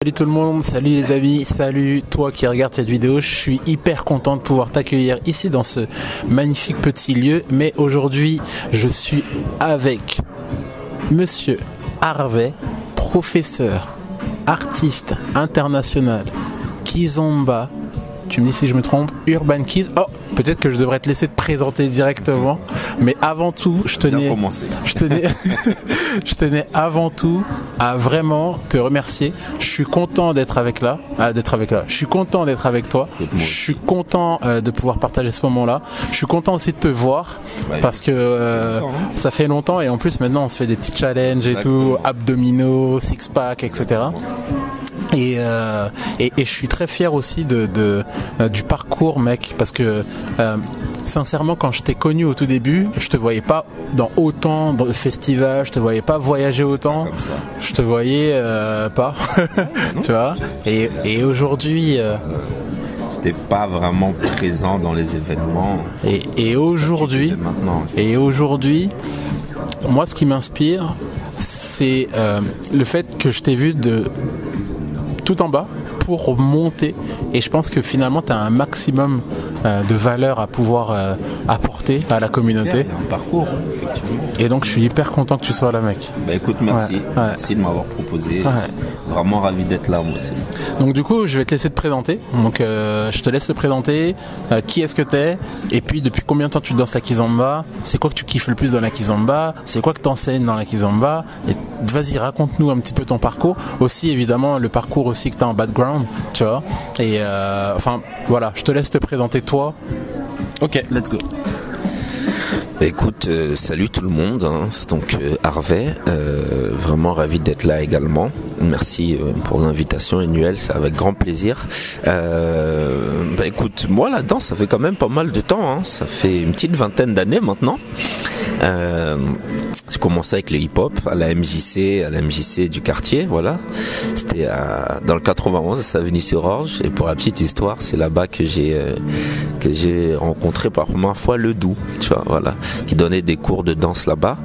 Salut tout le monde, salut les amis, salut toi qui regardes cette vidéo. Je suis hyper content de pouvoir t'accueillir ici dans ce magnifique petit lieu. Mais aujourd'hui, je suis avec Monsieur Harvey, professeur, artiste international, Kizomba. Tu me dis si je me trompe, Urban Kiz. Oh, peut-être que je devrais te laisser te présenter directement. Mais avant tout, je tenais avant tout à vraiment te remercier. Je suis content d'être avec là. Je suis content d'être avec toi. Je suis content de pouvoir partager ce moment-là. Je suis content aussi de te voir parce que ça fait longtemps et en plus maintenant on se fait des petits challenges et tout, abdominaux, six-pack, etc. Et je suis très fier aussi du parcours, mec, parce que sincèrement, quand je t'ai connu au tout début, je te voyais pas dans autant de festivals, je te voyais pas voyager autant, je te voyais pas, tu vois. Et aujourd'hui, j'étais pas vraiment présent dans les événements. Et aujourd'hui, moi, ce qui m'inspire, c'est le fait que je t'ai vu de tout en bas pour monter, et je pense que finalement tu as un maximum de valeur à pouvoir apporter à la communauté. Il y a un parcours, effectivement. Et donc je suis hyper content que tu sois là, mec. Bah écoute, merci. Merci de m'avoir proposé. Vraiment ravi d'être là, moi aussi. Donc du coup, je vais te laisser te présenter. Donc je te laisse te présenter. Qui est-ce que t'es? Et puis depuis combien de temps tu danses la kizomba? C'est quoi que tu kiffes le plus dans la kizomba? C'est quoi que t'enseignes dans la kizomba? Et vas-y, raconte-nous un petit peu ton parcours. Aussi, évidemment, le parcours aussi que t'as en background, tu vois. Et enfin, voilà, je te laisse te présenter toi. Ok. Let's go. Écoute, salut tout le monde, hein. C'est donc Harvey, vraiment ravi d'être là également. Merci pour l'invitation, Emmanuel, c'est avec grand plaisir. Écoute, moi la danse, ça fait quand même pas mal de temps, hein. Ça fait une petite vingtaine d'années maintenant. J'ai commencé avec le hip-hop à la MJC du quartier, voilà. C'était dans le 91 à Savigny-sur-Orge, et pour la petite histoire, c'est là-bas que j'ai rencontré pour la première fois le Doux, tu vois, voilà, qui donnait des cours de danse là-bas.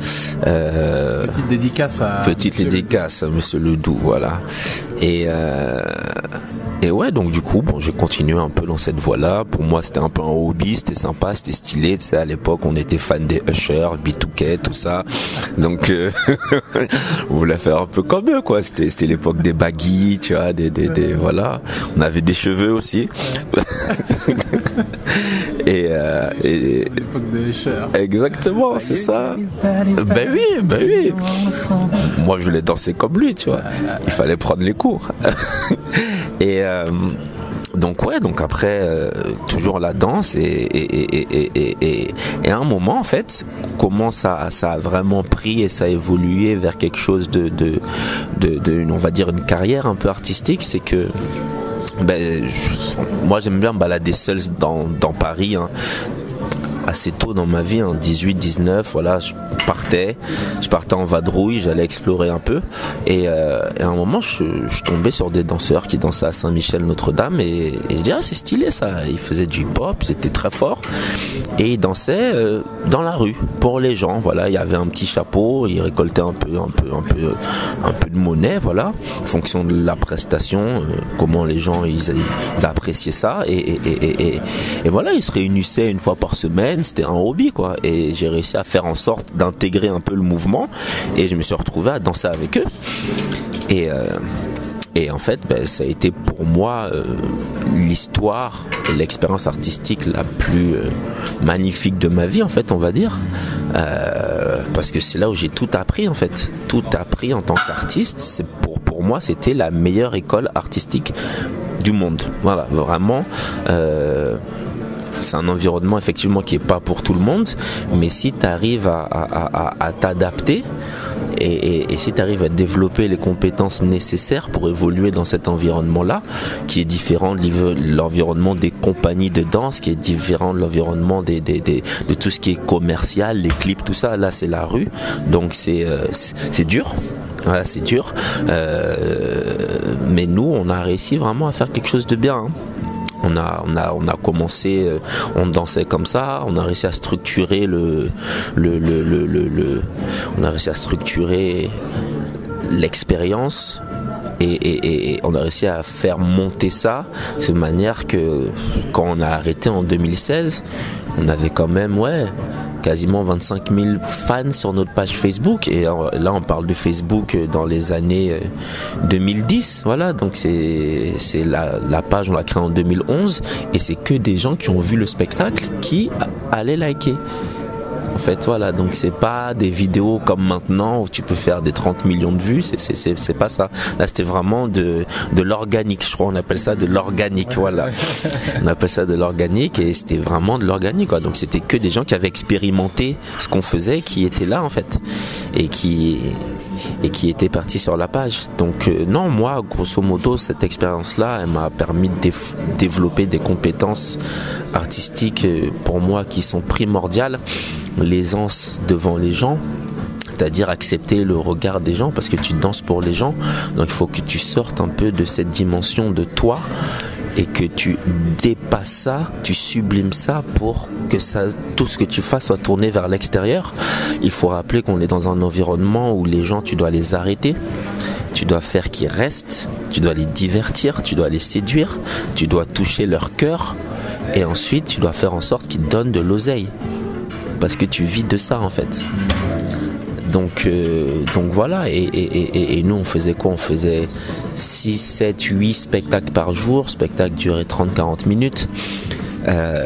Petite dédicace à Monsieur Ledoux, voilà. Et ouais, donc du coup, bon, j'ai continué un peu dans cette voie-là. Pour moi, c'était un peu un hobby, c'était sympa, c'était stylé. Tu sais, à l'époque, on était fan des Usher, B2K, tout ça. Donc, on voulait faire un peu comme eux, quoi. C'était l'époque des baggy, tu vois, voilà. On avait des cheveux aussi. Et l'époque de Usher. Exactement, c'est ça. Ben oui. Moi, je voulais danser comme lui, tu vois. Il fallait prendre les cours. Et donc après toujours la danse et à un moment en fait comment ça a vraiment pris et ça a évolué vers quelque chose de on va dire une carrière un peu artistique, c'est que moi j'aime bien balader seul dans Paris, hein. Assez tôt dans ma vie, en 18-19, voilà, je partais en vadrouille, j'allais explorer un peu, et à un moment je tombais sur des danseurs qui dansaient à Saint-Michel-Notre-Dame, et je dis c'est stylé ça, ils faisaient du hip-hop, ils étaient très forts, et ils dansaient dans la rue pour les gens, voilà, il y avait un petit chapeau, ils récoltaient un peu de monnaie, voilà, en fonction de la prestation, comment les gens ils appréciaient ça, et voilà, ils se réunissaient une fois par semaine. C'était un hobby, quoi, et j'ai réussi à faire en sorte d'intégrer un peu le mouvement, et je me suis retrouvé à danser avec eux, et en fait ça a été pour moi l'histoire et l'expérience artistique la plus magnifique de ma vie, en fait, on va dire, parce que c'est là où j'ai tout appris, en fait, en tant qu'artiste. Pour moi c'était la meilleure école artistique du monde, voilà, vraiment. C'est un environnement effectivement qui est pas pour tout le monde, mais si tu arrives à t'adapter et si tu arrives à développer les compétences nécessaires pour évoluer dans cet environnement-là, qui est différent de l'environnement des compagnies de danse, qui est différent de l'environnement de tout ce qui est commercial, les clips, tout ça, là c'est la rue, donc c'est dur. Voilà, c'est dur, mais nous on a réussi vraiment à faire quelque chose de bien, hein. On a commencé, on dansait comme ça, on a réussi à structurer l'expérience, et on a réussi à faire monter ça de manière que quand on a arrêté en 2016, on avait quand même quasiment 25 000 fans sur notre page Facebook, et là on parle de Facebook dans les années 2010, voilà, donc c'est la page, on l'a créée en 2011, et c'est que des gens qui ont vu le spectacle qui allaient liker. En fait, voilà, donc c'est pas des vidéos comme maintenant où tu peux faire des 30 millions de vues, c'est pas ça. Là, c'était vraiment de l'organique, je crois, on appelle ça de l'organique, voilà. On appelle ça de l'organique, et c'était vraiment de l'organique, quoi. Donc c'était que des gens qui avaient expérimenté ce qu'on faisait, qui étaient là, en fait, et qui étaient partis sur la page. Donc non, moi, grosso modo, cette expérience-là, elle m'a permis de développer des compétences artistiques, pour moi, qui sont primordiales. L'aisance devant les gens, c'est-à-dire accepter le regard des gens, parce que tu danses pour les gens, donc il faut que tu sortes un peu de cette dimension de toi et que tu dépasses ça, tu sublimes ça pour que tout ce que tu fasses soit tourné vers l'extérieur. Il faut rappeler qu'on est dans un environnement où les gens, tu dois les arrêter, tu dois faire qu'ils restent, tu dois les divertir, tu dois les séduire, tu dois toucher leur cœur, et ensuite tu dois faire en sorte qu'ils donnent de l'oseille. Parce que tu vis de ça, en fait. Donc voilà, et nous on faisait quoi? On faisait 6, 7, 8 spectacles par jour. Spectacle durait 30-40 minutes.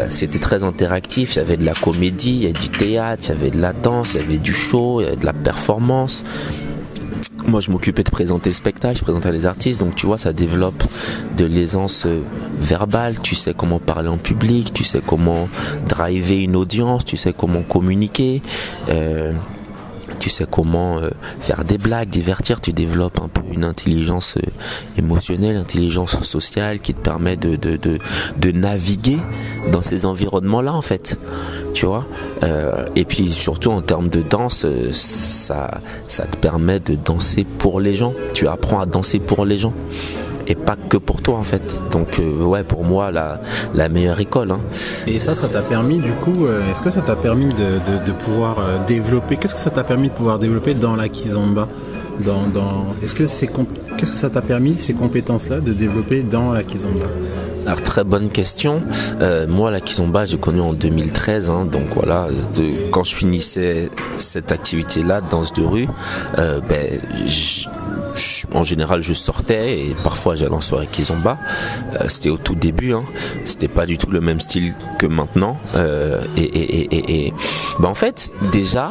C'était très interactif, il y avait de la comédie, il y avait du théâtre, il y avait de la danse, il y avait du show, il y avait de la performance. Moi, je m'occupais de présenter le spectacle, je présentais les artistes, donc tu vois, ça développe de l'aisance verbale, tu sais comment parler en public, tu sais comment driver une audience, tu sais comment communiquer, tu sais comment faire des blagues, divertir, tu développes un peu une intelligence émotionnelle, intelligence sociale qui te permet de naviguer dans ces environnements-là, en fait. Tu vois, et puis surtout en termes de danse, ça te permet de danser pour les gens. Tu apprends à danser pour les gens et pas que pour toi, en fait. Donc pour moi, la meilleure école, hein. Et ça t'a permis, du coup, est-ce que ça t'a permis de pouvoir développer, qu'est-ce que ça t'a permis de pouvoir développer dans la kizomba? Qu'est-ce que ça t'a permis, ces compétences-là, de développer dans la kizomba? Alors, très bonne question. Moi, la kizomba, j'ai connu en 2013, hein, donc voilà, quand je finissais cette activité-là, danse de rue, en général, je sortais et parfois j'allais en soirée kizomba. C'était au tout début, hein. C'était pas du tout le même style que maintenant. En fait, déjà,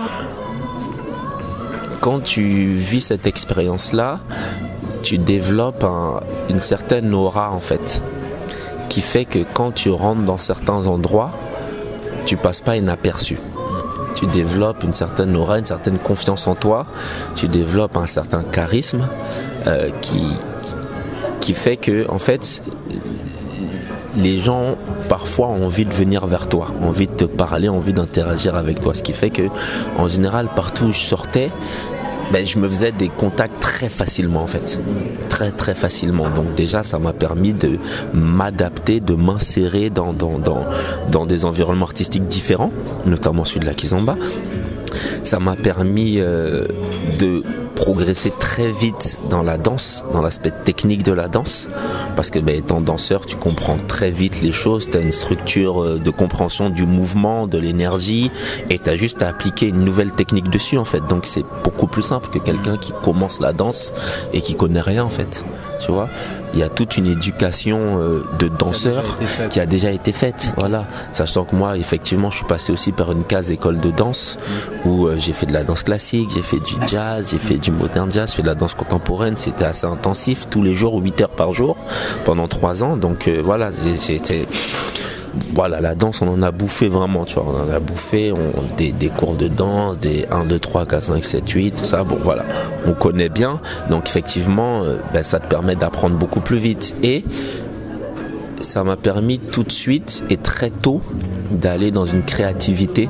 quand tu vis cette expérience-là, tu développes une certaine aura, en fait, qui fait que quand tu rentres dans certains endroits, tu passes pas inaperçu. Tu développes une certaine aura, une certaine confiance en toi, tu développes un certain charisme qui fait que, en fait, les gens parfois ont envie de venir vers toi, ont envie de te parler, ont envie d'interagir avec toi. Ce qui fait que, en général, partout où je sortais, je me faisais des contacts très facilement, en fait. Très très facilement. Donc déjà, ça m'a permis de m'adapter, de m'insérer dans des environnements artistiques différents, notamment celui de la kizomba. Ça m'a permis de progresser très vite dans la danse, dans l'aspect technique de la danse, parce que étant danseur, tu comprends très vite les choses, tu as une structure de compréhension du mouvement, de l'énergie, et tu as juste à appliquer une nouvelle technique dessus, en fait. Donc c'est beaucoup plus simple que quelqu'un qui commence la danse et qui connaît rien, en fait. Tu vois, il y a toute une éducation de danseur qui a déjà été faite, voilà. Sachant que moi, effectivement, je suis passé aussi par une case école de danse où j'ai fait de la danse classique, j'ai fait du jazz, j'ai fait du modern jazz, j'ai fait de la danse contemporaine. C'était assez intensif, tous les jours, 8 heures par jour, pendant 3 ans. Donc voilà, la danse, on en a bouffé vraiment, tu vois, on en a bouffé, des cours de danse, des 1, 2, 3, 4, 5, 7, 8, tout ça, bon voilà, on connaît bien, donc effectivement, ça te permet d'apprendre beaucoup plus vite, et ça m'a permis tout de suite et très tôt d'aller dans une créativité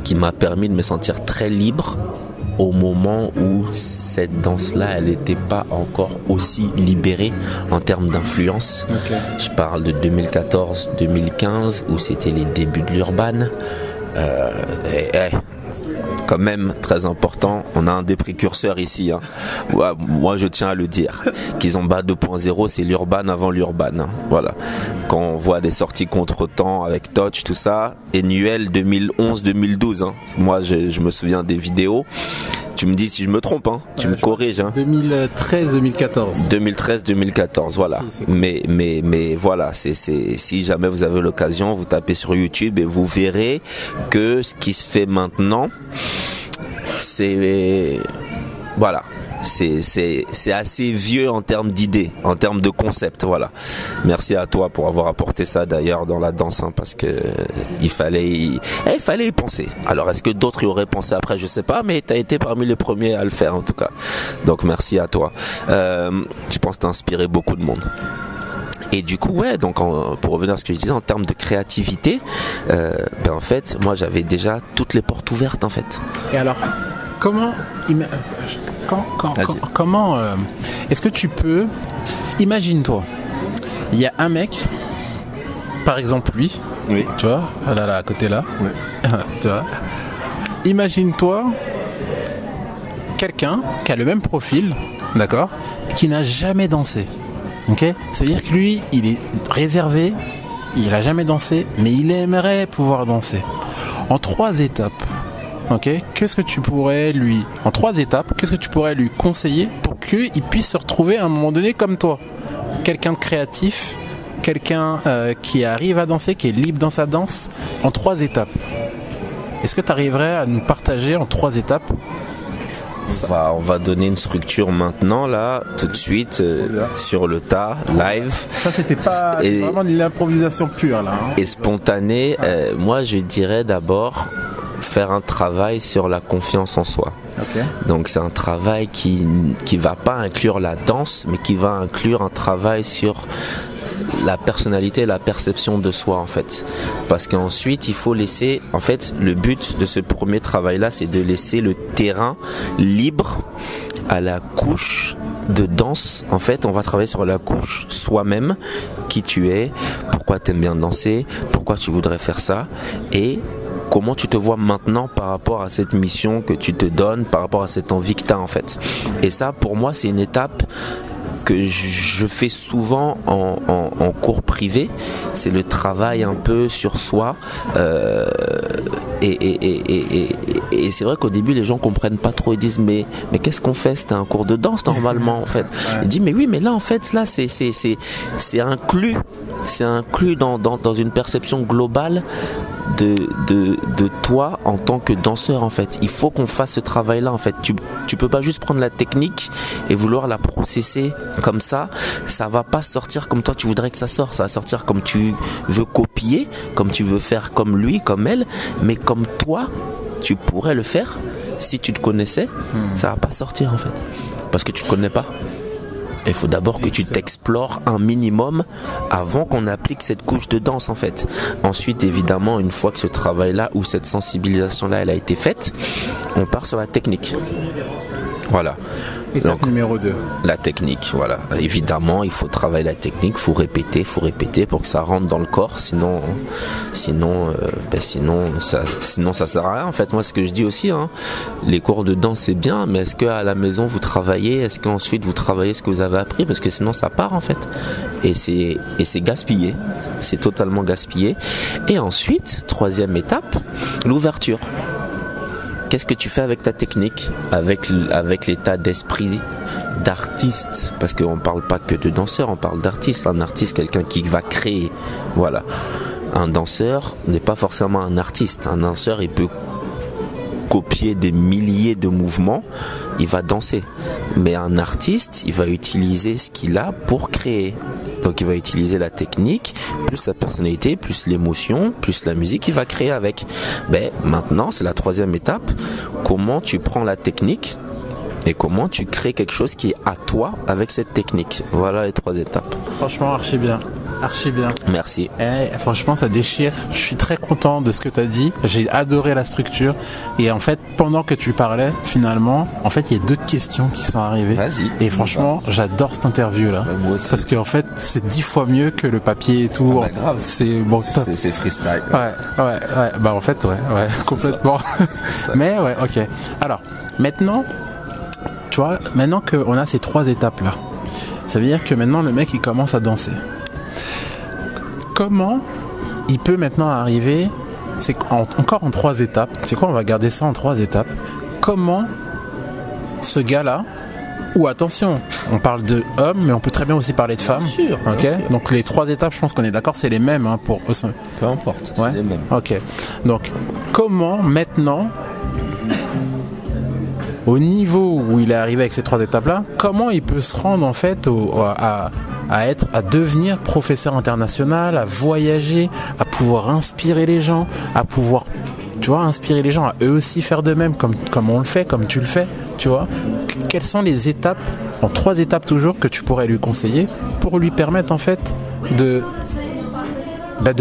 qui m'a permis de me sentir très libre au moment où cette danse-là, elle n'était pas encore aussi libérée en termes d'influence. Okay. Je parle de 2014-2015, où c'était les débuts de l'urban. quand même très important, on a un des précurseurs ici, hein. Ouais, moi je tiens à le dire, Kizomba 2.0 c'est l'urban avant l'urban, hein. Voilà, quand on voit des sorties contre-temps avec Touch, tout ça, Enuel 2011-2012, hein. Moi je me souviens des vidéos. Tu me dis si je me trompe, hein. Tu me corriges, hein. 2013-2014. 2013-2014, voilà. Mais voilà, c'est si jamais vous avez l'occasion, vous tapez sur YouTube et vous verrez que ce qui se fait maintenant, c'est voilà. C'est assez vieux en termes d'idées, en termes de concept, voilà. Merci à toi pour avoir apporté ça d'ailleurs dans la danse, hein, parce que il fallait y penser. Alors est-ce que d'autres y auraient pensé après, je sais pas, mais tu as été parmi les premiers à le faire en tout cas. Donc merci à toi. Je pense que t'as inspiré beaucoup de monde. Et du coup, ouais, donc pour revenir à ce que je disais en termes de créativité, en fait, moi j'avais déjà toutes les portes ouvertes en fait. Et alors, comment est-ce que tu peux, imagine-toi, il y a un mec, par exemple lui, oui. Tu vois, là à côté là, oui. Tu vois, imagine-toi quelqu'un qui a le même profil, d'accord, qui n'a jamais dansé, ok, c'est-à-dire que lui, il est réservé, il n'a jamais dansé, mais il aimerait pouvoir danser en 3 étapes. Ok, qu'est-ce que tu pourrais lui, en 3 étapes, qu'est-ce que tu pourrais lui conseiller pour qu'il puisse se retrouver à un moment donné comme toi, quelqu'un de créatif, quelqu'un qui arrive à danser, qui est libre dans sa danse, en 3 étapes. Est-ce que tu arriverais à nous partager en 3 étapes ça? On va donner une structure maintenant, là, tout de suite, sur le tas, live. Ça, c'était pas vraiment de l'improvisation pure, là. Hein. Et spontané, moi, je dirais d'abord faire un travail sur la confiance en soi. Okay. Donc c'est un travail qui va pas inclure la danse, mais qui va inclure un travail sur la personnalité, la perception de soi en fait. Parce qu'ensuite il faut laisser, en fait le but de ce premier travail là, c'est de laisser le terrain libre à la couche de danse. En fait on va travailler sur la couche soi-même, qui tu es, pourquoi tu aimes bien danser, pourquoi tu voudrais faire ça, et comment tu te vois maintenant par rapport à cette mission que tu te donnes, par rapport à cette envie que tu as en fait. Et ça pour moi c'est une étape que je fais souvent en cours privé, c'est le travail un peu sur soi, et c'est vrai qu'au début les gens comprennent pas trop, ils disent mais qu'est-ce qu'on fait, c'était un cours de danse normalement en fait. Ils disent mais oui, mais là en fait là c'est inclus dans une perception globale de toi en tant que danseur en fait. Il faut qu'on fasse ce travail là en fait. Tu peux pas juste prendre la technique et vouloir la processer comme ça va pas sortir comme toi tu voudrais que ça sorte, ça va sortir comme tu veux copier, comme tu veux faire comme lui, comme elle, mais comme toi tu pourrais le faire si tu te connaissais, ça va pas sortir en fait, parce que tu te connais pas. Il faut d'abord que tu t'explores un minimum avant qu'on applique cette couche de danse en fait. Ensuite évidemment, une fois que ce travail là ou cette sensibilisation là elle a été faite, on part sur la technique. Voilà. Étape numéro 2. La technique, voilà. Évidemment, il faut travailler la technique, il faut répéter pour que ça rentre dans le corps, sinon ça sert à rien. En fait, moi, ce que je dis aussi, hein, les cours de danse c'est bien, mais est-ce qu'à la maison vous travaillez, est-ce qu'ensuite vous travaillez ce que vous avez appris, parce que sinon ça part en fait. Et c'est gaspillé, c'est totalement gaspillé. Et ensuite, 3e étape, l'ouverture. Qu'est-ce que tu fais avec ta technique, avec l'état d'esprit d'artiste, parce qu'on ne parle pas que de danseur, on parle d'artiste. Un artiste, quelqu'un qui va créer. Voilà. Un danseur n'est pas forcément un artiste. Un danseur, il peut copier des milliers de mouvements, il va danser. Mais un artiste, il va utiliser ce qu'il a pour créer. Donc il va utiliser la technique, plus sa personnalité, plus l'émotion, plus la musique, il va créer avec. Ben, maintenant, c'est la 3e étape. Comment tu prends la technique et comment tu crées quelque chose qui est à toi avec cette technique. Voilà les 3 étapes. Franchement, archi bien. Archi bien. Merci. Franchement, ça déchire. Je suis très content de ce que tu as dit. J'ai adoré la structure. Et en fait, pendant que tu parlais, finalement, en fait, il y a d'autres questions qui sont arrivées. Vas-y. Et franchement, j'adore cette interview-là. Moi aussi. Parce qu'en fait, c'est 10 fois mieux que le papier et tout. Grave. C'est bon, c'est freestyle. Ouais. Bah, en fait, ouais, complètement. Mais ouais, ok. Alors, maintenant, tu vois, maintenant qu'on a ces 3 étapes-là, ça veut dire que maintenant, le mec, il commence à danser. Comment il peut maintenant arriver, encore en 3 étapes, c'est quoi, on va garder ça en 3 étapes, comment ce gars-là, ou attention, on parle de hommes, mais on peut très bien aussi parler de femmes. Bien sûr. Donc les 3 étapes, je pense qu'on est d'accord, c'est les mêmes pour eux. Peu importe, ouais, c'est les mêmes. Ok, donc comment maintenant, au niveau où il est arrivé avec ces 3 étapes-là, comment il peut se rendre en fait à devenir professeur international, à voyager, à pouvoir inspirer les gens, à pouvoir, tu vois, inspirer les gens à eux aussi faire de même, comme on le fait, comme tu le fais, tu vois. Quelles sont les étapes, en 3 étapes toujours, que tu pourrais lui conseiller pour lui permettre en fait de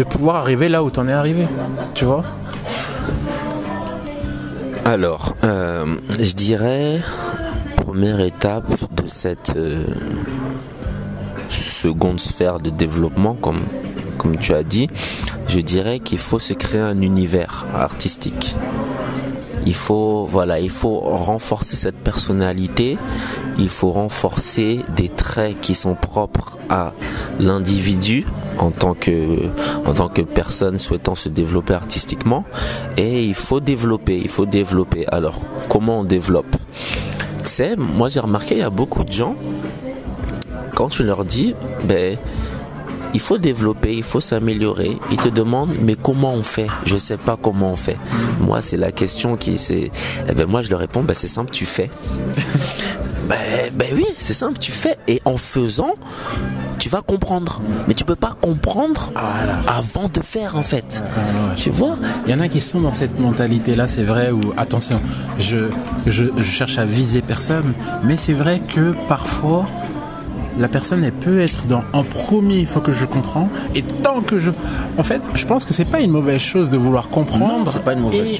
pouvoir arriver là où tu en es arrivé, tu vois? Alors, je dirais, première étape de cette seconde sphère de développement, comme tu as dit, je dirais qu'il faut se créer un univers artistique. Il faut renforcer cette personnalité, il faut renforcer des traits qui sont propres à l'individu en tant que personne souhaitant se développer artistiquement, et il faut développer. Alors, comment on développe? Tu sais, moi j'ai remarqué, il y a beaucoup de gens, quand tu leur dis, il faut développer, il faut s'améliorer, ils te demandent, mais comment on fait? Je sais pas comment on fait. Moi, c'est la question moi je leur réponds, c'est simple, tu fais. Oui, c'est simple, tu fais, et en faisant, tu vas comprendre. Mais tu peux pas comprendre avant de faire, en fait. Tu vois? Il y en a qui sont dans cette mentalité-là, c'est vrai, où, attention, je cherche à viser personne, mais c'est vrai que parfois, la personne, elle peut être en premier, il faut que je comprends, et tant que en fait, je pense que c'est pas une mauvaise chose de vouloir comprendre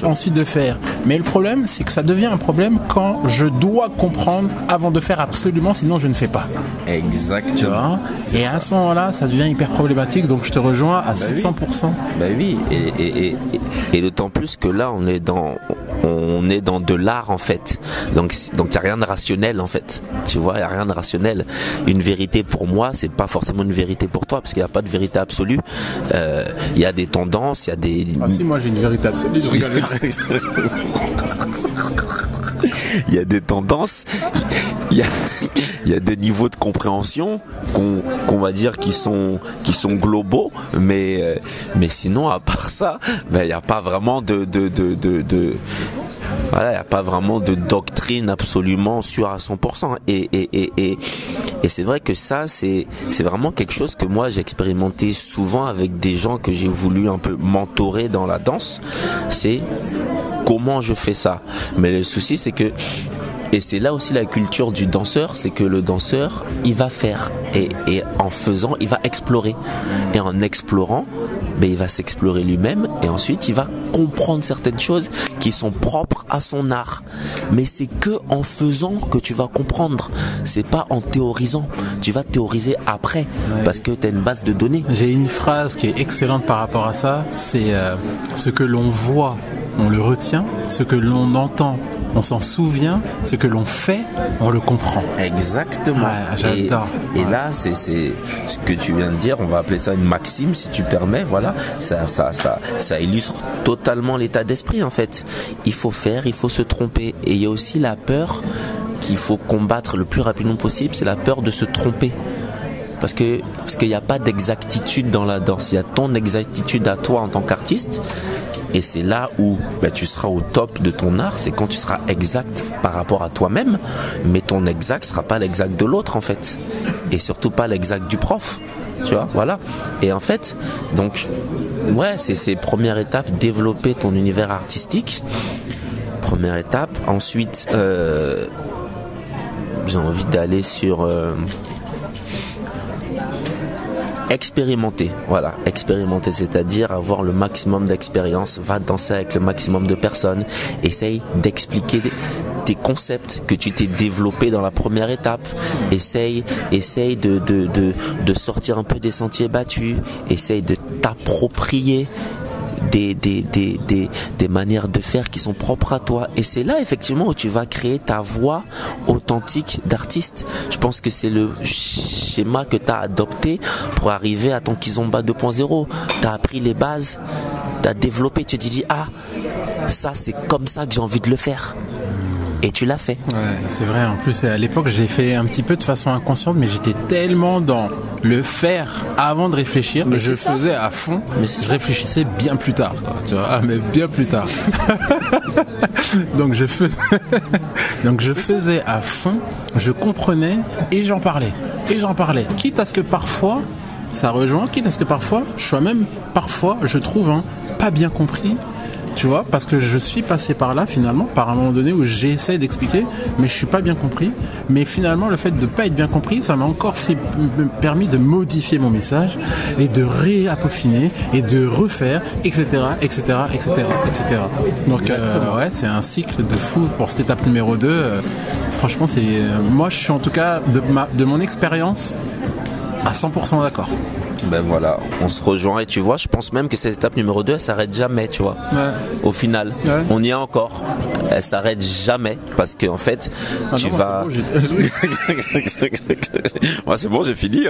ensuite de faire. Mais le problème, c'est que ça devient un problème quand je dois comprendre avant de faire absolument, sinon je ne fais pas. Exactement. Tu vois? Et à ce moment-là, ça devient hyper problématique, donc je te rejoins à 700%. Oui, et d'autant plus que là, on est dans de l'art, en fait. Donc il n'y a rien de rationnel, en fait. Tu vois, il n'y a rien de rationnel. Une vérité pour moi, c'est pas forcément une vérité pour toi, parce qu'il n'y a pas de vérité absolue. Il y a des tendances, il y a des... Ah si, moi j'ai une vérité absolue, je rigole. Il y a des tendances, il y a des niveaux de compréhension qu'on va dire qui sont globaux, mais sinon, à part ça, il n'y a pas vraiment il n'y a pas vraiment de doctrine absolument sûre à 100%. Et c'est vrai que ça, c'est vraiment quelque chose que moi j'ai expérimenté souvent avec des gens que j'ai voulu un peu mentorer dans la danse. C'est comment je fais ça. Mais le souci, c'est que, et c'est là aussi la culture du danseur, c'est que le danseur, il va faire. Et en faisant, il va explorer. Et en explorant, il va s'explorer lui-même, et ensuite il va comprendre certaines choses qui sont propres à son art. Mais c'est que en faisant que tu vas comprendre. C'est pas en théorisant. Tu vas théoriser après, parce que tu as une base de données. J'ai une phrase qui est excellente par rapport à ça, c'est ce que l'on voit, on le retient, ce que l'on entend, on s'en souvient, ce que l'on fait, on le comprend. Exactement. Ouais, j'adore. Et là, c'est ce que tu viens de dire, on va appeler ça une maxime, si tu permets, voilà. Ça illustre totalement l'état d'esprit, en fait. Il faut faire, il faut se tromper. Et il y a aussi la peur qu'il faut combattre le plus rapidement possible, c'est la peur de se tromper. Parce qu'il n'y a pas d'exactitude dans la danse. Il y a ton exactitude à toi en tant qu'artiste. Et c'est là où tu seras au top de ton art, c'est quand tu seras exact par rapport à toi-même, mais ton exact sera pas l'exact de l'autre, en fait, et surtout pas l'exact du prof, tu vois, voilà. Et en fait, donc, c'est première étape, développer ton univers artistique, première étape. Ensuite, j'ai envie d'aller sur expérimenter, voilà, expérimenter, c'est-à-dire avoir le maximum d'expérience, va danser avec le maximum de personnes, essaye d'expliquer tes concepts que tu t'es développé dans la première étape, essaye de sortir un peu des sentiers battus, essaye de t'approprier des manières de faire qui sont propres à toi, et c'est là effectivement où tu vas créer ta voix authentique d'artiste. Je pense que c'est le schéma que tu as adopté pour arriver à ton Kizomba 2.0. tu as appris les bases, tu as développé, tu te dis ça c'est comme ça que j'ai envie de le faire. Et tu l'as fait. Ouais, c'est vrai. En plus, à l'époque, je l'ai fait un petit peu de façon inconsciente, mais j'étais tellement dans le faire avant de réfléchir. Mais je faisais à fond, mais je réfléchissais bien plus tard. Tu vois, mais bien plus tard. Donc je faisais à fond, je comprenais et j'en parlais. Quitte à ce que parfois, ça rejoint, quitte à ce que parfois, je sois même parfois, je trouve, pas bien compris. Tu vois, parce que je suis passé par là finalement, par un moment donné où j'essaie d'expliquer, mais je suis pas bien compris. Mais finalement, le fait de pas être bien compris, ça m'a encore permis de modifier mon message et de réapeaufiner et de refaire, etc. Donc ouais, c'est un cycle de fou pour cette étape numéro 2. Franchement, moi, je suis en tout cas de mon expérience à 100% d'accord. Ben voilà, on se rejoint, et tu vois, je pense même que cette étape numéro 2, elle s'arrête jamais, tu vois. Ouais. Au final, on y est encore. Elle s'arrête jamais, parce que en fait, tu vas. Moi, c'est bon, j'ai fini.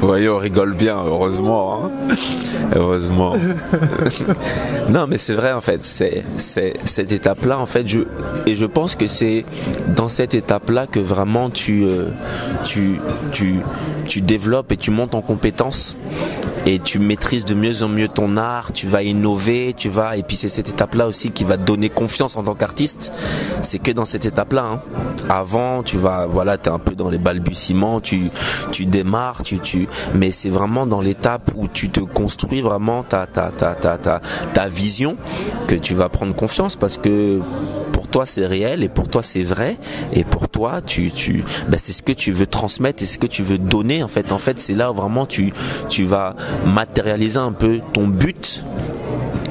Voyez, on rigole bien, heureusement. Heureusement. Non, mais c'est vrai, en fait, c'est cette étape-là, en fait, je pense que c'est dans cette étape-là que vraiment tu développes et tu montes en compétences. Et tu maîtrises de mieux en mieux ton art, tu vas innover, et puis c'est cette étape-là aussi qui va te donner confiance en tant qu'artiste. C'est que dans cette étape-là, Avant, t'es un peu dans les balbutiements, tu démarres, mais c'est vraiment dans l'étape où tu te construis vraiment ta vision que tu vas prendre confiance, parce que pour toi c'est réel et pour toi c'est vrai, et pour toi c'est ce que tu veux transmettre et ce que tu veux donner. En fait c'est là où vraiment tu vas matérialiser un peu ton but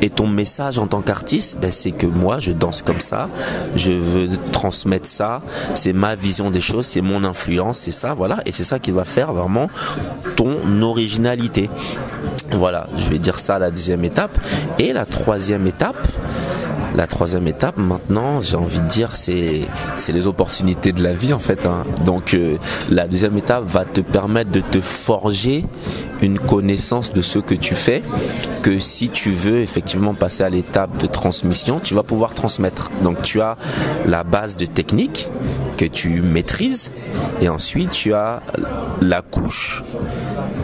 et ton message en tant qu'artiste. C'est que moi je danse comme ça, je veux transmettre ça, c'est ma vision des choses, c'est mon influence, c'est ça, voilà, et c'est ça qui va faire vraiment ton originalité. Voilà, je vais dire ça à la deuxième étape. Et la troisième étape maintenant, j'ai envie de dire, c'est les opportunités de la vie, en fait. Donc la deuxième étape va te permettre de te forger une connaissance de ce que tu fais, que si tu veux effectivement passer à l'étape de transmission, tu vas pouvoir transmettre. Donc tu as la base de technique que tu maîtrises, et ensuite tu as la couche,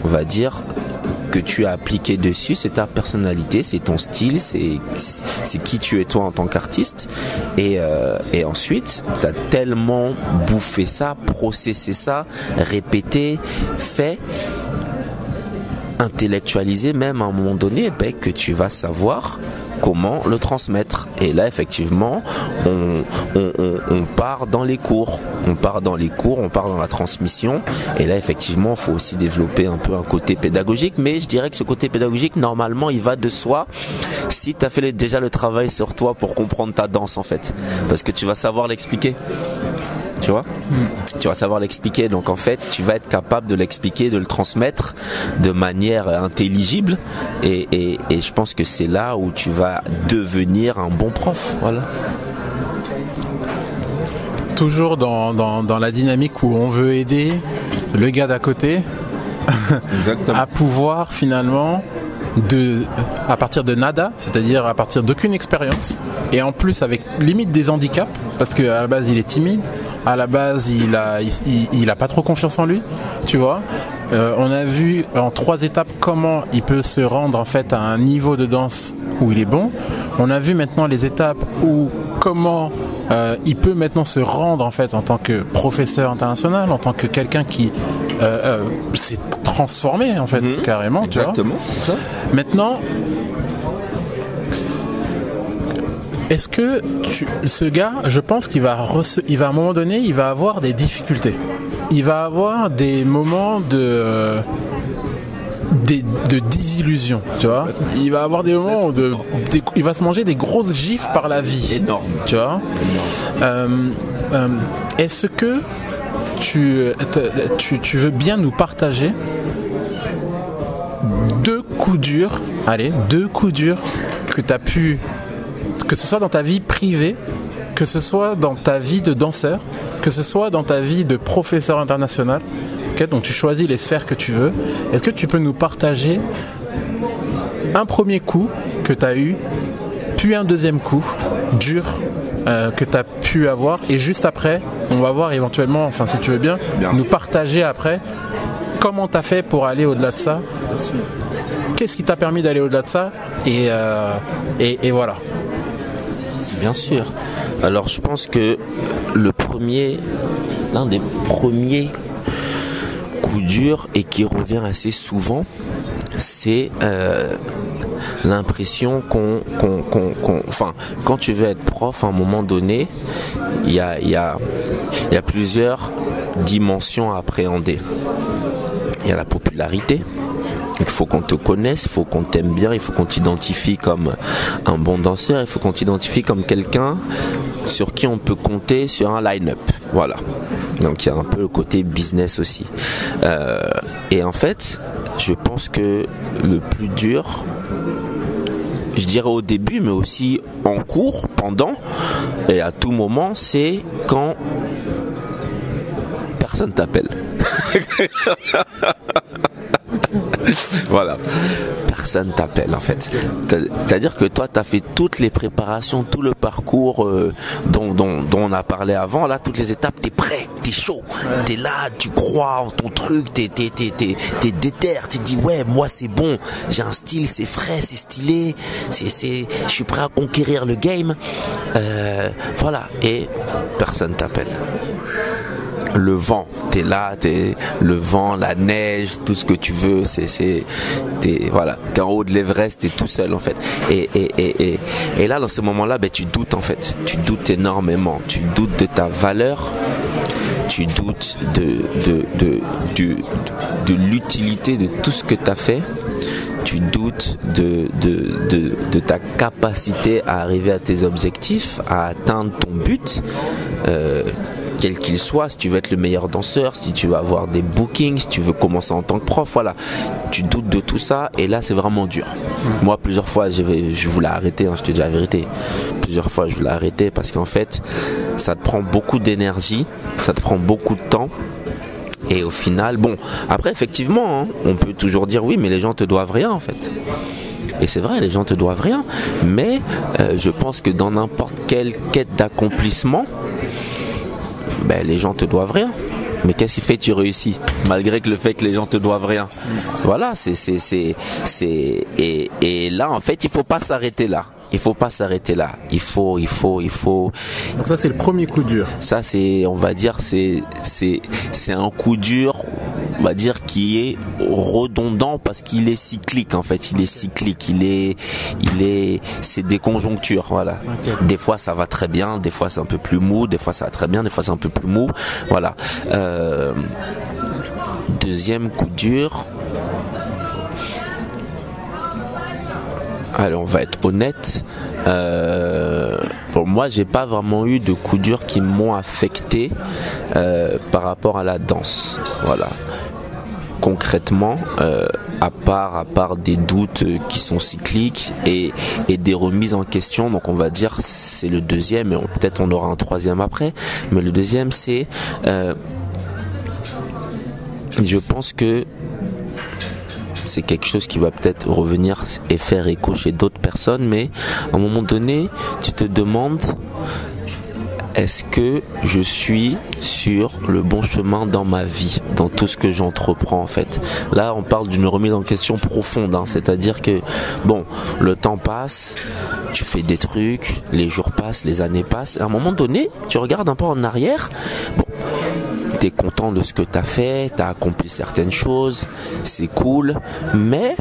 on va dire, que tu as appliqué dessus, c'est ta personnalité, c'est ton style, c'est qui tu es toi en tant qu'artiste, et ensuite tu as tellement bouffé ça, processé ça, répété, fait, intellectualisé même à un moment donné, que tu vas savoir comment le transmettre. Et là effectivement on part dans les cours, on part dans la transmission, et là effectivement il faut aussi développer un peu un côté pédagogique, mais je dirais que ce côté pédagogique, normalement il va de soi si tu as fait déjà le travail sur toi pour comprendre ta danse, en fait, parce que tu vas savoir l'expliquer. Tu vois, tu vas savoir l'expliquer, donc en fait tu vas être capable de l'expliquer, de le transmettre de manière intelligible, et je pense que c'est là où tu vas devenir un bon prof. Voilà. Toujours dans la dynamique où on veut aider le gars d'à côté à pouvoir finalement à partir de nada, c'est-à-dire à partir d'aucune expérience, et en plus avec limite des handicaps, parce qu'à la base il est timide, à la base il a pas trop confiance en lui, tu vois. On a vu en 3 étapes comment il peut se rendre en fait à un niveau de danse où il est bon. On a vu maintenant les étapes où comment il peut maintenant se rendre en fait en tant que professeur international, en tant que quelqu'un qui s'est transformé en fait, carrément. Exactement, tu vois. c'est ça. Maintenant, est-ce que ce gars, je pense qu'il va, à un moment donné, il va avoir des difficultés. Il va avoir des moments de désillusion, tu vois. Il va avoir des moments où il va se manger des grosses gifles par la vie. Énorme. Tu vois. Est-ce que tu veux bien nous partager deux coups durs que tu as pu, que ce soit dans ta vie privée, que ce soit dans ta vie de danseur, que ce soit dans ta vie de professeur international, okay, donc tu choisis les sphères que tu veux. Est-ce que tu peux nous partager un premier coup que tu as eu, puis un deuxième coup dur que tu as pu avoir, et juste après, on va voir éventuellement, enfin si tu veux bien, nous partager après comment tu as fait pour aller au-delà de ça, qu'est-ce qui t'a permis d'aller au-delà de ça, et voilà. Bien sûr. Alors je pense que l'un des premiers coups durs et qui revient assez souvent, c'est l'impression enfin, quand tu veux être prof, à un moment donné, il y a plusieurs dimensions à appréhender. Il y a la popularité. Il faut qu'on te connaisse, il faut qu'on t'aime bien, il faut qu'on t'identifie comme un bon danseur, il faut qu'on t'identifie comme quelqu'un sur qui on peut compter sur un line-up. Voilà. Donc il y a un peu le côté business aussi. Et en fait, je pense que le plus dur, je dirais au début, mais aussi en cours, pendant et à tout moment, c'est quand personne t'appelle. Voilà, personne t'appelle en fait. C'est-à-dire que toi, tu as fait toutes les préparations, tout le parcours dont on a parlé avant. Là, toutes les étapes, t'es prêt, t'es chaud, t'es là, tu crois en ton truc, t'es déter, tu dis ouais, moi c'est bon, j'ai un style, c'est frais, c'est stylé, je suis prêt à conquérir le game. Voilà, et personne t'appelle. Le vent, t'es là, le vent, la neige, tout ce que tu veux, t'es en haut de l'Everest, t'es tout seul en fait. Et là, dans ce moment-là, tu doutes en fait, tu doutes énormément, tu doutes de ta valeur, tu doutes de l'utilité de tout ce que t'as fait. Tu doutes de ta capacité à arriver à tes objectifs, à atteindre ton but, quel qu'il soit, si tu veux être le meilleur danseur, si tu veux avoir des bookings, si tu veux commencer en tant que prof, voilà. Tu doutes de tout ça et là c'est vraiment dur. Moi plusieurs fois je voulais arrêter, je te dis la vérité. Plusieurs fois je voulais arrêter parce qu'en fait ça te prend beaucoup d'énergie, ça te prend beaucoup de temps. Et au final, bon, après effectivement, on peut toujours dire oui, mais les gens te doivent rien en fait. Et c'est vrai, les gens te doivent rien. Mais je pense que dans n'importe quelle quête d'accomplissement, les gens te doivent rien. Mais qu'est-ce qui fait que tu réussis malgré que le fait que les gens te doivent rien? Voilà, et là en fait il faut pas s'arrêter là. Il faut pas s'arrêter là. Il faut. Donc ça c'est le premier coup dur. Ça c'est, on va dire, c'est un coup dur, on va dire, qui est redondant parce qu'il est cyclique en fait. Il est cyclique. C'est des conjonctures. Voilà. Okay. Des fois ça va très bien, des fois c'est un peu plus mou, des fois ça va très bien, des fois c'est un peu plus mou. Voilà. Deuxième coup dur. Alors on va être honnête, pour moi j'ai pas vraiment eu de coups durs qui m'ont affecté par rapport à la danse. Voilà. Concrètement, à part des doutes qui sont cycliques et des remises en question, donc on va dire c'est le deuxième, et peut-être on aura un troisième après, mais le deuxième c'est, je pense que c'est quelque chose qui va peut-être revenir et faire écho chez d'autres personnes, mais à un moment donné, tu te demandes, est-ce que je suis sur le bon chemin dans ma vie, dans tout ce que j'entreprends en fait. Là, on parle d'une remise en question profonde, c'est-à-dire que, bon, le temps passe, tu fais des trucs, les jours passent, les années passent, et à un moment donné, tu regardes un peu en arrière, bon, t'es content de ce que t'as fait, t'as accompli certaines choses, c'est cool, mais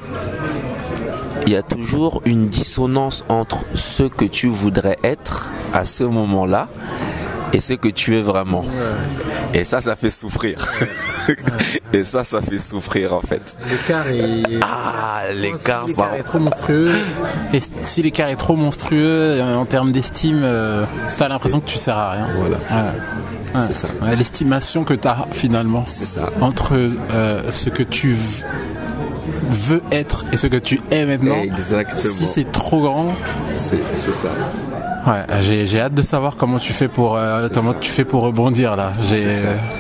il y a toujours une dissonance entre ce que tu voudrais être à ce moment-là et ce que tu es vraiment. Et ça fait souffrir. Et ça fait souffrir en fait. L'écart est... l'écart est trop monstrueux. Et si l'écart est trop monstrueux en termes d'estime, t'as l'impression que tu sers à rien. Voilà. Ouais. C'est ça. Ouais, l'estimation que t'as finalement entre ce que tu veux être et ce que tu es maintenant. Exactement. Si c'est trop grand, c'est ça. Ouais, j'ai hâte de savoir comment tu fais pour rebondir là.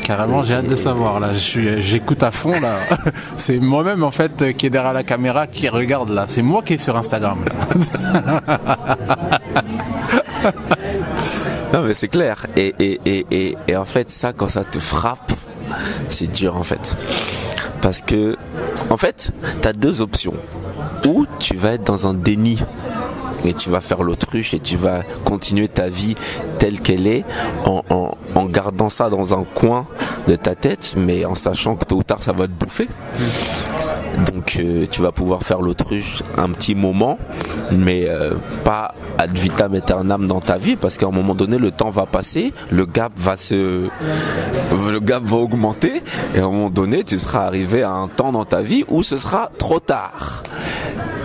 Carrément j'ai hâte de savoir là. J'écoute à fond là. C'est moi-même en fait qui est derrière la caméra qui regarde là. C'est moi qui est sur Instagram là. Non mais c'est clair. Et en fait ça, quand ça te frappe, c'est dur en fait. Parce que en fait t'as deux options. Ou tu vas être dans un déni et tu vas faire l'autruche et tu vas continuer ta vie telle qu'elle est en gardant ça dans un coin de ta tête, mais en sachant que tôt ou tard ça va te bouffer. Donc tu vas pouvoir faire l'autruche un petit moment, mais pas ad vitam aeternam dans ta vie, parce qu'à un moment donné le temps va passer, le gap va augmenter, et à un moment donné tu seras arrivé à un temps dans ta vie où ce sera trop tard.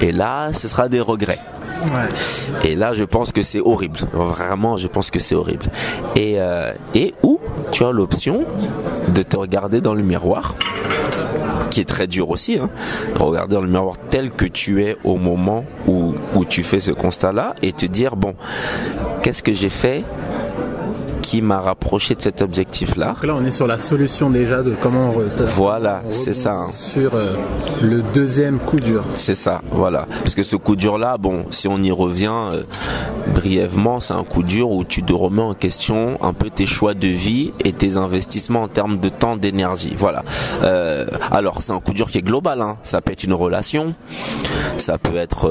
Et là ce sera des regrets. Ouais. Et là je pense que c'est horrible, vraiment je pense que c'est horrible. Et où tu as l'option de te regarder dans le miroir, qui est très dur aussi, hein. Regarder dans le miroir tel que tu es au moment où tu fais ce constat là et te dire bon, qu'est-ce que j'ai fait qui m'a rapproché de cet objectif-là. Donc là, on est sur la solution déjà de comment voilà, c'est ça. Hein. Sur le deuxième coup dur. C'est ça, voilà. Parce que ce coup dur-là, bon, si on y revient brièvement, c'est un coup dur où tu te remets en question un peu tes choix de vie et tes investissements en termes de temps, d'énergie. Voilà. Alors, c'est un coup dur qui est global. Hein. Ça peut être une relation, ça peut être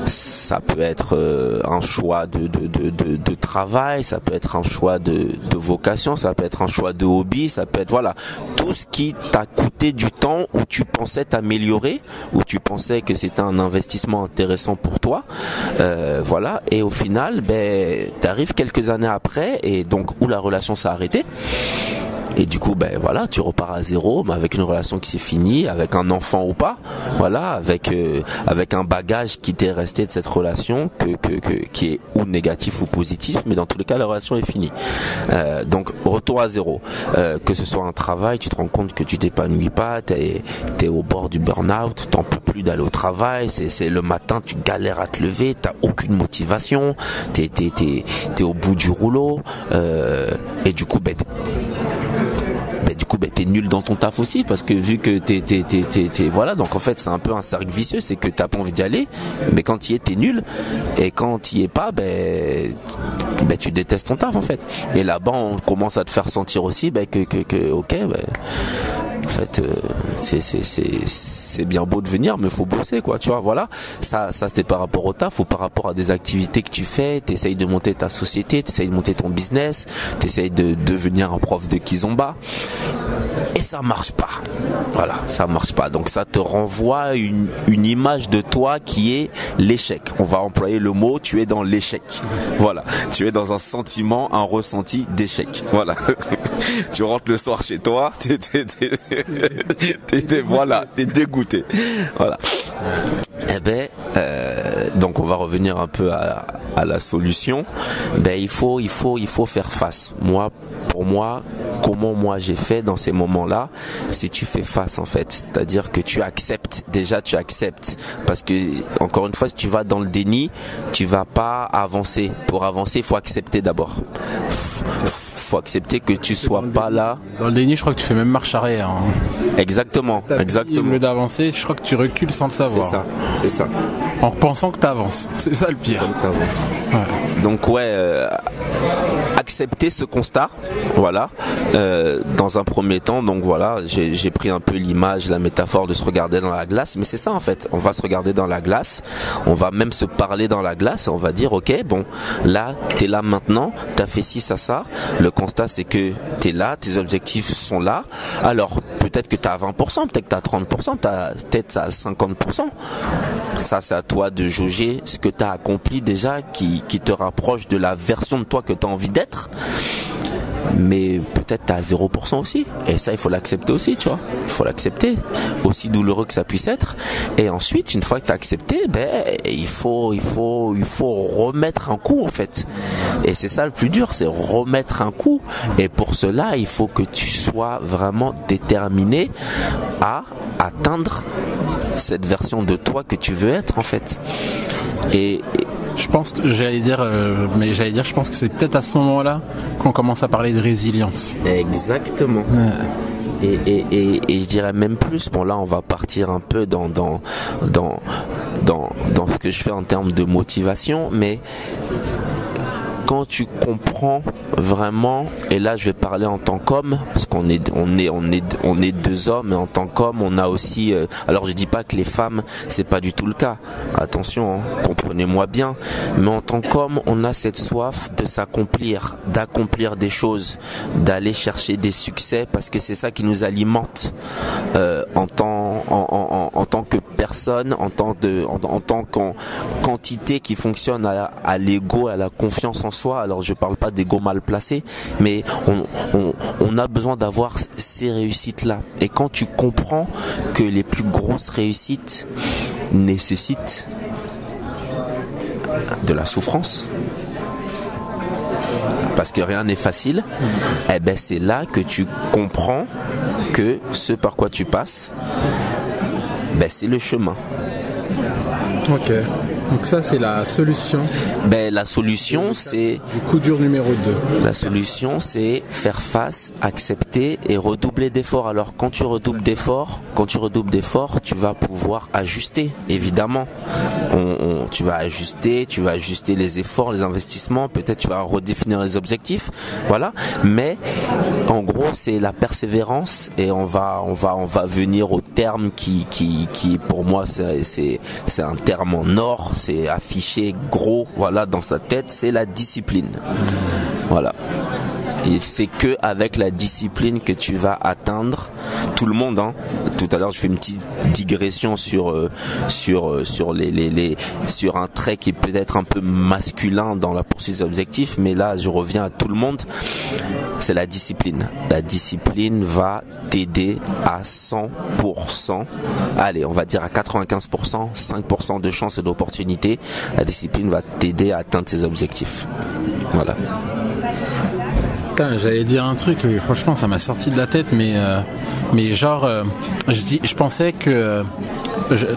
un choix de travail, ça peut être un choix de vocation, ça peut être un choix de hobby, ça peut être voilà tout ce qui t'a coûté du temps où tu pensais t'améliorer, où tu pensais que c'était un investissement intéressant pour toi, voilà, et au final t'arrives quelques années après et donc où la relation s'est arrêtée. Et du coup, voilà, tu repars à zéro, mais avec une relation qui s'est finie, avec un enfant ou pas, voilà, avec un bagage qui t'est resté de cette relation, qui est ou négatif ou positif, mais dans tous les cas, la relation est finie. Donc, retour à zéro. Que ce soit un travail, tu te rends compte que tu t'épanouis pas, t'es au bord du burn-out, t'en peux plus d'aller au travail, c'est le matin, tu galères à te lever, t'as aucune motivation, t'es au bout du rouleau, et du coup, t'es nul dans ton taf aussi, parce que vu que t'es voilà, donc en fait c'est un peu un cercle vicieux, c'est que t'as pas envie d'y aller, mais quand tu y es t'es nul, et quand tu y es pas, tu détestes ton taf en fait. Et là-bas on commence à te faire sentir aussi en fait c'est bien beau de venir, mais faut bosser quoi, tu vois, voilà. Ça c'est par rapport au taf ou par rapport à des activités que tu fais, t'essayes de monter ta société, t'essayes de monter ton business, t'essayes de devenir un prof de kizomba, et ça marche pas, voilà, ça marche pas. Donc ça te renvoie une image de toi qui est l'échec. On va employer le mot, tu es dans l'échec, voilà, tu es dans un sentiment, un ressenti d'échec, voilà. Tu rentres le soir chez toi, voilà, t'es dégoûté, voilà. Donc on va revenir un peu à la solution. Il faut faire face. Pour moi, comment moi j'ai fait dans ces moments-là, c'est tu fais face en fait. C'est-à-dire que tu acceptes. Déjà tu acceptes. Parce que, encore une fois, si tu vas dans le déni, tu vas pas avancer. Pour avancer, il faut accepter d'abord. Faut accepter que tu sois pas là. Dans le déni, je crois que tu fais même marche arrière. Hein. Exactement. Au lieu d'avancer, je crois que tu recules sans le savoir. C'est ça. En pensant que tu avances. C'est ça le pire. Ouais. Donc accepté ce constat, voilà, dans un premier temps. Donc voilà, j'ai pris un peu l'image, la métaphore de se regarder dans la glace, mais c'est ça en fait. On va se regarder dans la glace, on va même se parler dans la glace, on va dire ok, bon, là, t'es là maintenant, t'as fait ci, ça. Le constat c'est que t'es là, tes objectifs sont là. Alors peut-être que t'as 20%, peut-être que t'as 30%, peut-être à 50%. Ça c'est à toi de juger ce que t'as accompli déjà, qui te rapproche de la version de toi que t'as envie d'être. Mais peut-être t'as 0% aussi, et ça il faut l'accepter aussi, tu vois, il faut l'accepter, aussi douloureux que ça puisse être. Et ensuite, une fois que t'as accepté, il faut remettre un coup en fait, et c'est ça le plus dur, c'est remettre un coup. Et pour cela, il faut que tu sois vraiment déterminé à atteindre cette version de toi que tu veux être en fait. Et je pense, je pense que c'est peut-être à ce moment-là qu'on commence à parler de résilience. Exactement. Et je dirais même plus. Bon, là, on va partir un peu dans ce que je fais en termes de motivation, mais quand tu comprends vraiment, et là je vais parler en tant qu'homme, parce qu'on est deux hommes, et en tant qu'homme on a aussi, alors je dis pas que les femmes c'est pas du tout le cas, attention, hein, comprenez-moi bien, mais en tant qu'homme on a cette soif de s'accomplir, d'accomplir des choses, d'aller chercher des succès, parce que c'est ça qui nous alimente en tant que personne, en tant qu'entité qui fonctionne à l'ego, à la confiance en soi. Alors je parle pas d'ego mal placé, mais on a besoin d'avoir ces réussites là. Et quand tu comprends que les plus grosses réussites nécessitent de la souffrance, parce que rien n'est facile, c'est là que tu comprends que ce par quoi tu passes, c'est le chemin. Ok. Donc ça c'est la solution. La solution c'est du coup dur numéro 2. La solution c'est faire face, accepter et redoubler d'efforts. Alors quand tu redoubles d'efforts, tu vas pouvoir ajuster, évidemment. Tu vas ajuster les efforts, les investissements, peut-être tu vas redéfinir les objectifs, voilà. Mais en gros c'est la persévérance, et on va venir au terme qui pour moi c'est un terme en or. C'est affiché gros, voilà, dans sa tête, c'est la discipline. Voilà. Et c'est que avec la discipline que tu vas atteindre tout le monde, hein. Tout à l'heure, je fais une petite digression sur un trait qui est peut-être un peu masculin dans la poursuite des objectifs, mais là, je reviens à tout le monde. C'est la discipline. La discipline va t'aider à 100%. Allez, on va dire à 95%, 5% de chance et d'opportunité. La discipline va t'aider à atteindre tes objectifs. Voilà. J'allais dire un truc, franchement ça m'a sorti de la tête, mais genre je pensais que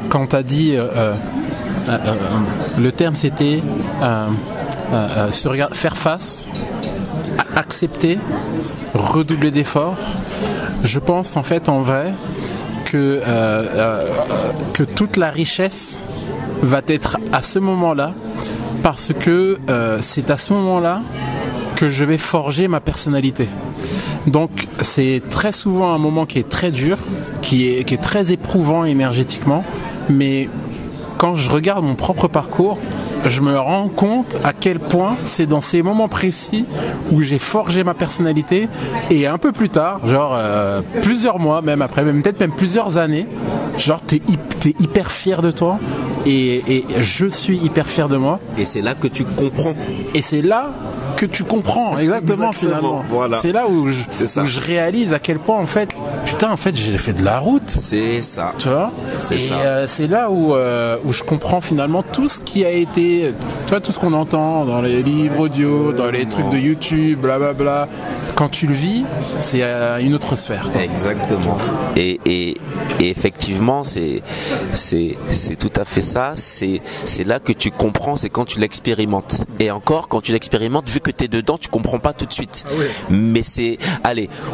quand t'as dit le terme c'était faire face, accepter, redoubler d'efforts. Je pense en fait en vrai que toute la richesse va être à ce moment-là, parce que c'est à ce moment-là que je vais forger ma personnalité. Donc c'est très souvent un moment qui est très dur, qui est très éprouvant énergétiquement, mais quand je regarde mon propre parcours, je me rends compte à quel point c'est dans ces moments précis où j'ai forgé ma personnalité, et un peu plus tard, genre plusieurs mois même après, peut-être même plusieurs années, genre t'es hyper fier de toi, et je suis hyper fier de moi. Et c'est là que tu comprends. Et c'est là que tu comprends exactement finalement. Voilà. C'est là où je réalise à quel point en fait j'ai fait de la route. C'est ça. Tu vois. C'est là où je comprends finalement tout ce qui a été, tu vois, tout ce qu'on entend dans les livres audio, dans les trucs de YouTube, blablabla. Quand tu le vis, c'est une autre sphère, quoi. Exactement. Et effectivement, c'est tout à fait ça. C'est là que tu comprends, c'est quand tu l'expérimentes. Et encore, quand tu l'expérimentes, vu que tu es dedans, tu comprends pas tout de suite. Ah oui. Mais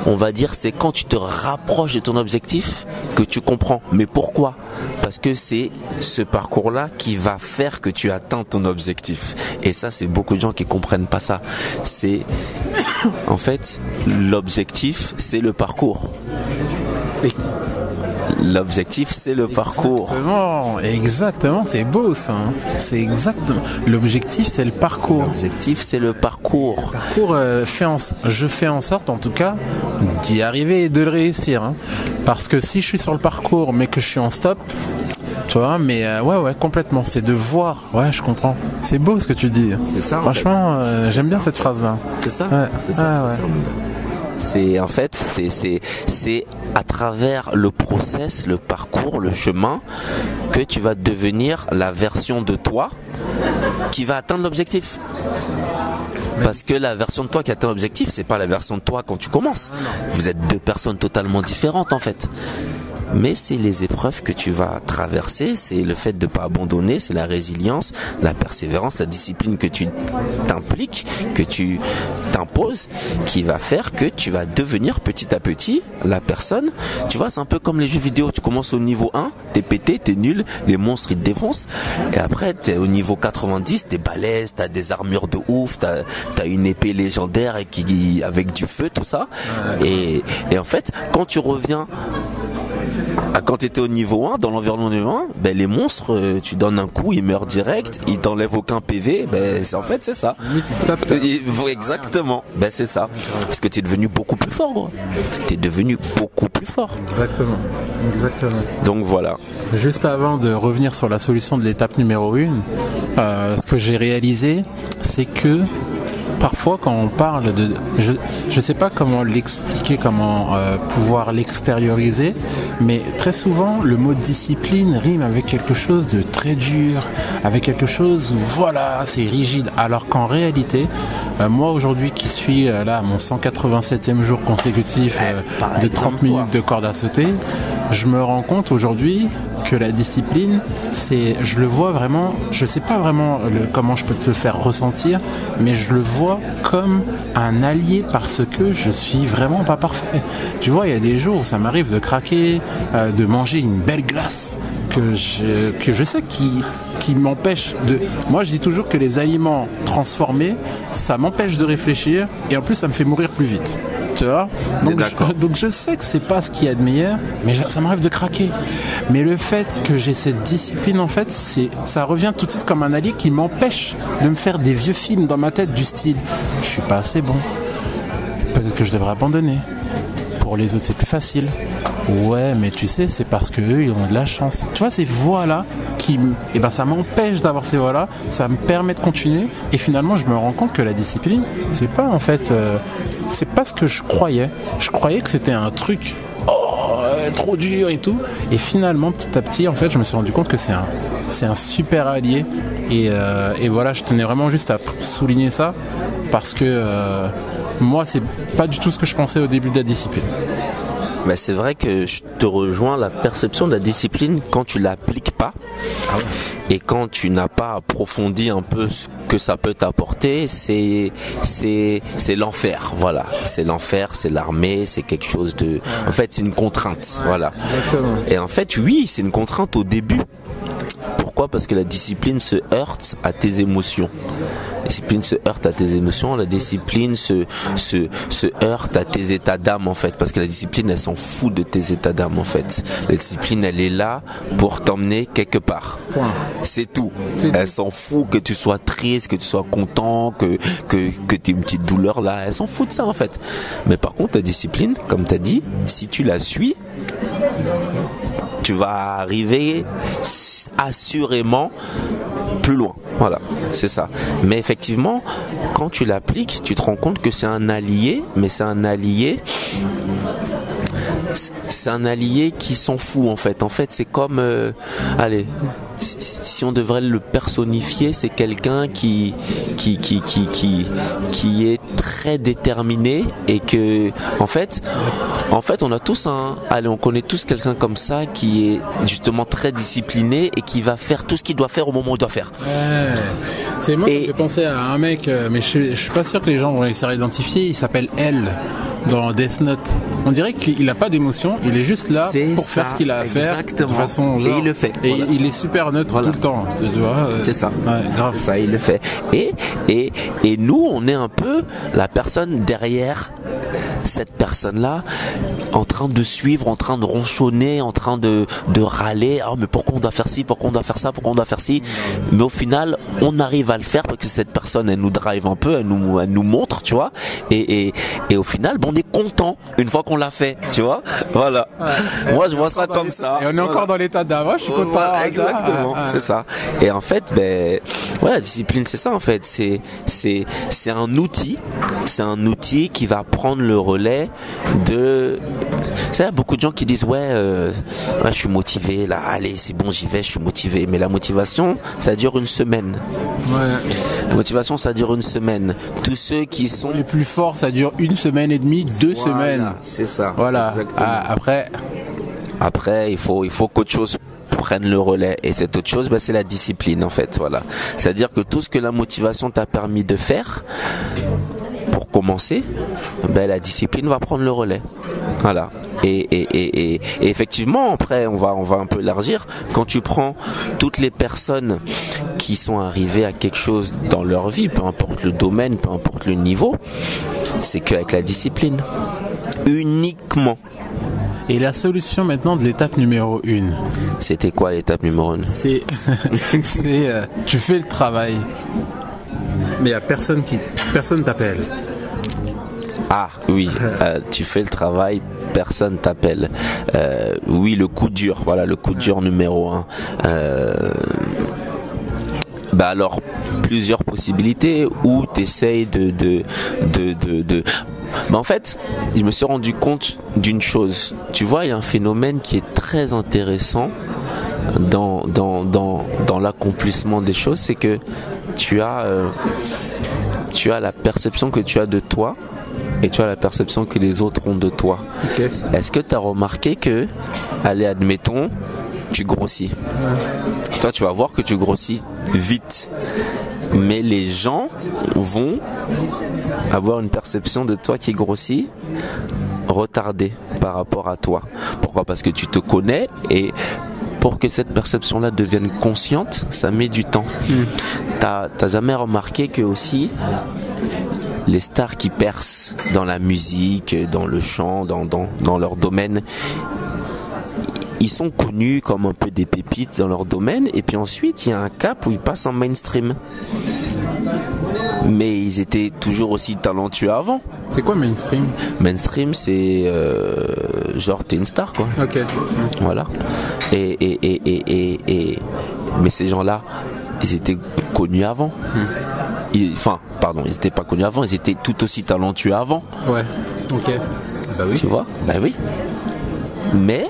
on va dire, c'est quand tu te rapproches proche de ton objectif que tu comprends. Mais pourquoi? Parce que c'est ce parcours-là qui va faire que tu atteins ton objectif. Et ça, c'est beaucoup de gens qui comprennent pas ça. C'est, en fait, l'objectif, c'est le parcours. Oui. L'objectif, c'est le parcours. Exactement, c'est beau ça. Hein. C'est exactement. L'objectif, c'est le parcours. L'objectif, c'est le parcours. Le parcours, je fais en sorte, en tout cas, d'y arriver et de le réussir. Hein. Parce que si je suis sur le parcours, mais que je suis en stop, tu vois, mais ouais, complètement. C'est de voir. Ouais, je comprends. C'est beau ce que tu dis. C'est ça. Franchement, j'aime bien cette phrase-là. C'est ça. Ouais. C'est ça. Ouais. C'est en fait, c'est à travers le process, le parcours, le chemin, que tu vas devenir la version de toi qui va atteindre l'objectif. Parce que la version de toi qui atteint l'objectif, c'est pas la version de toi quand tu commences. Vous êtes deux personnes totalement différentes en fait. Mais c'est les épreuves que tu vas traverser, c'est le fait de ne pas abandonner, c'est la résilience, la persévérance, la discipline que tu t'impliques, que tu t'imposes, qui va faire que tu vas devenir petit à petit la personne. Tu vois, c'est un peu comme les jeux vidéo, tu commences au niveau 1, t'es pété, t'es nul, les monstres ils te défoncent, et après t'es au niveau 90, t'es balèze, t'as des armures de ouf, t'as une épée légendaire et avec du feu, tout ça. Et en fait, quand tu reviens quand tu étais au niveau 1, dans l'environnement niveau 1, ben les monstres, tu donnes un coup, ils meurent direct, ils t'enlèvent aucun PV, ben en fait c'est ça. Exactement, ben c'est ça. Parce que tu es devenu beaucoup plus fort, gros. Tu es devenu beaucoup plus fort. Exactement. Donc voilà. Juste avant de revenir sur la solution de l'étape numéro 1, ce que j'ai réalisé, c'est que parfois quand on parle de... Je sais pas comment l'expliquer, comment pouvoir l'extérioriser, mais très souvent le mot discipline rime avec quelque chose de très dur, avec quelque chose où voilà, c'est rigide, alors qu'en réalité, moi aujourd'hui qui suis là à mon 187e jour consécutif de 30 minutes de corde à sauter, je me rends compte aujourd'hui que la discipline, je le vois vraiment, je sais pas vraiment comment je peux te le faire ressentir, mais je le vois comme un allié parce que je suis vraiment pas parfait. Tu vois, il y a des jours où ça m'arrive de craquer, de manger une belle glace que je sais qui m'empêche de... Moi, je dis toujours que les aliments transformés, ça m'empêche de réfléchir et en plus, ça me fait mourir plus vite. Tu vois, donc je sais que c'est pas ce qu'il y a de meilleur, mais ça m'arrive de craquer. Mais le fait que j'ai cette discipline, en fait, ça revient tout de suite comme un allié qui m'empêche de me faire des vieux films dans ma tête du style je suis pas assez bon, peut-être que je devrais abandonner. Pour les autres, c'est plus facile. Ouais, mais tu sais, c'est parce qu'eux, ils ont de la chance. Tu vois, ces voix-là, ça m'empêche d'avoir ces voix-là, ça me permet de continuer. Et finalement, je me rends compte que la discipline, c'est pas en fait... c'est pas ce que je croyais. Je croyais que c'était un truc trop dur et tout. Et finalement, petit à petit, en fait, je me suis rendu compte que c'est un super allié. Et voilà, je tenais vraiment juste à souligner ça parce que moi, c'est pas du tout ce que je pensais au début de la discipline. Mais c'est vrai que je te rejoins, la perception de la discipline quand tu l'appliques pas et quand tu n'as pas approfondi un peu ce que ça peut t'apporter, c'est l'enfer. Voilà, c'est l'enfer, c'est l'armée, c'est quelque chose de... En fait, c'est une contrainte. Voilà. Et en fait, oui, c'est une contrainte au début. Pourquoi ? Parce que la discipline se heurte à tes émotions. La discipline se heurte à tes émotions, la discipline se heurte à tes états d'âme en fait, parce que la discipline elle s'en fout de tes états d'âme en fait. La discipline elle est là pour t'emmener quelque part. C'est tout. Elle s'en fout que tu sois triste, que tu sois content, que tu aies une petite douleur là, elle s'en fout de ça en fait. Mais par contre la discipline, comme tu as dit, si tu la suis, tu vas arriver assurément plus loin. Voilà, c'est ça. Mais effectivement, quand tu l'appliques, tu te rends compte que c'est un allié, mais c'est un allié qui s'en fout en fait. En fait, c'est comme si on devrait le personnifier, c'est quelqu'un qui est très déterminé et que en fait on a tous on connaît tous quelqu'un comme ça qui est justement très discipliné et qui va faire tout ce qu'il doit faire au moment où il doit faire. C'est moi qui ai pensé à un mec, mais je suis pas sûr que les gens vont réussir à l'identifier. Il s'appelle L dans Death Note. On dirait qu'il n'a pas d'émotion, il est juste là pour faire ce qu'il a à faire de façon genre, et il le fait. Et il est super neutre tout le temps. Tu vois, c'est ça. Ouais, grave. C'est ça, il le fait. Et nous, on est un peu la personne derrière cette personne-là, en train de suivre, en train de ronchonner, en train de râler. Ah, mais pourquoi on doit faire ci, pourquoi on doit faire ça, pourquoi on doit faire ci. Mais au final, on arrive à le faire parce que cette personne, elle nous drive un peu, elle nous montre, tu vois. Et au final, on est content une fois qu'on l'a fait, tu vois. Voilà. Ouais. Moi, je vois ça comme ça. Et on est encore dans l'état d'avant. Je suis content. Voilà, exactement. C'est ça. Et en fait, la discipline, c'est ça en fait. C'est un outil. C'est un outil qui va prendre le relais de. Il y a beaucoup de gens qui disent je suis motivé là, allez c'est bon j'y vais, je suis motivé. Mais la motivation, ça dure une semaine. Ouais. La motivation, ça dure une semaine. Tous ceux qui sont les plus forts, ça dure 1 semaine et demie, 2 semaines. C'est ça. Voilà. Après, il faut qu'autre chose prenne le relais. Et cette autre chose, c'est la discipline en fait. Voilà. C'est-à-dire que tout ce que la motivation t'a permis de faire, pour commencer, la discipline va prendre le relais. Voilà. Et effectivement, après, on va un peu élargir. Quand tu prends toutes les personnes qui sont arrivées à quelque chose dans leur vie, peu importe le domaine, peu importe le niveau, c'est qu'avec la discipline. Uniquement. Et la solution maintenant de l'étape numéro 1. C'était quoi l'étape numéro 1? C'est tu fais le travail, mais il n'y a personne t'appelle. Ah oui, tu fais le travail, personne t'appelle. Oui, le coup dur, voilà, le coup dur numéro 1. Alors, plusieurs possibilités où tu essayes en fait, je me suis rendu compte d'une chose. Tu vois, il y a un phénomène qui est très intéressant dans l'accomplissement des choses, c'est que tu as la perception que tu as de toi et tu as la perception que les autres ont de toi. Okay. Est-ce que tu as remarqué que, allez, admettons, tu grossis. Toi, tu vas voir que tu grossis vite. Mais les gens vont avoir une perception de toi qui grossit retardée par rapport à toi. Pourquoi ? Parce que tu te connais et pour que cette perception-là devienne consciente, ça met du temps. T'as jamais remarqué que aussi les stars qui percent dans la musique, dans le chant, dans leur domaine, ils sont connus comme un peu des pépites dans leur domaine et puis ensuite il y a un cap où ils passent en mainstream. Mais ils étaient toujours aussi talentueux avant. C'est quoi mainstream ? Mainstream, c'est genre t'es une star quoi. Ok. Voilà. Mais ces gens-là, ils étaient connus avant. Ils étaient pas connus avant, ils étaient tout aussi talentueux avant. Ouais. Ok. Bah oui. Tu vois ? Bah oui. Mais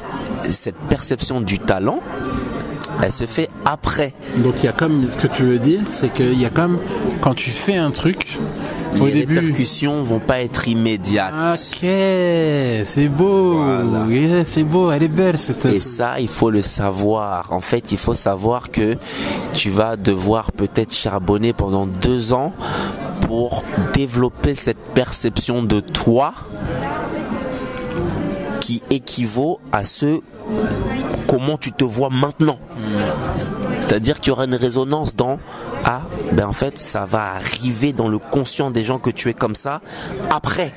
cette perception du talent, elle se fait après. Donc il y a comme, ce que tu veux dire, c'est qu'il y a comme, quand tu fais un truc, au début, les répercussions vont pas être immédiates. Ok, c'est beau. Voilà. Yeah, c'est beau, elle est belle cette. Et ça, il faut le savoir. En fait, il faut savoir que tu vas devoir peut-être charbonner pendant 2 ans pour développer cette perception de toi qui équivaut à comment tu te vois maintenant. C'est-à-dire qu'il y aura une résonance dans en fait ça va arriver dans le conscient des gens que tu es comme ça après,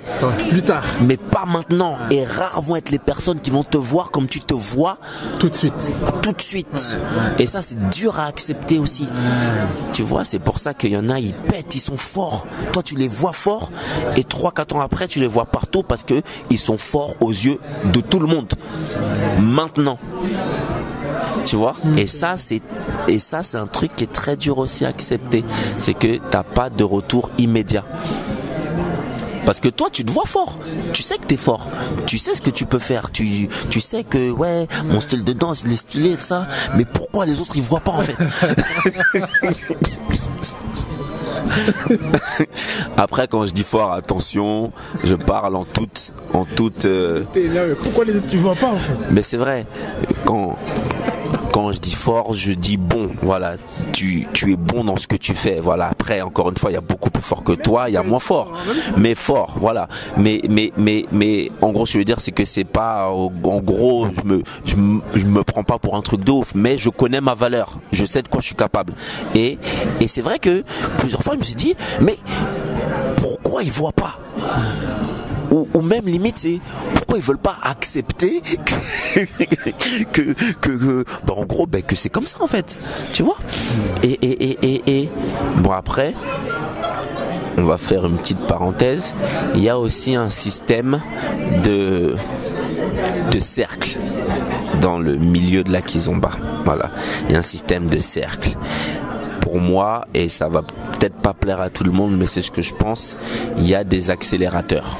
plus tard, mais pas maintenant. Et rares vont être les personnes qui vont te voir comme tu te vois tout de suite. Et ça c'est dur à accepter aussi. Tu vois, c'est pour ça qu'il y en a, ils pètent, ils sont forts, toi tu les vois forts et 3-4 ans après tu les vois partout parce que ils sont forts aux yeux de tout le monde maintenant. Tu vois, et ça c'est un truc qui est très dur aussi à accepter, c'est que t'as pas de retour immédiat. Parce que toi tu te vois fort, tu sais que t'es fort, tu sais ce que tu peux faire, tu sais que mon style de danse il est stylé ça, mais pourquoi les autres ils voient pas en fait? Après, quand je dis fort, attention, je parle en toute. Pourquoi tu vois pas en fait? Mais c'est vrai. Quand je dis fort, je dis bon. Voilà, tu es bon dans ce que tu fais. Voilà. Après, encore une fois, il y a beaucoup plus fort que toi, il y a moins fort, mais fort. Voilà. Mais en gros, ce que je veux dire, c'est que c'est pas, en gros, je me prends pas pour un truc de ouf, mais je connais ma valeur. Je sais de quoi je suis capable. Et c'est vrai que plusieurs fois, je me suis dit, mais pourquoi ils voient pas? Ou même limite, c'est pourquoi ils veulent pas accepter que en gros, que c'est comme ça en fait, tu vois. Et bon, après, on va faire une petite parenthèse. Il y a aussi un système de cercle dans le milieu de la kizomba. Voilà, il y a un système de cercle. Pour moi, et ça va peut-être pas plaire à tout le monde, mais c'est ce que je pense, il y a des accélérateurs.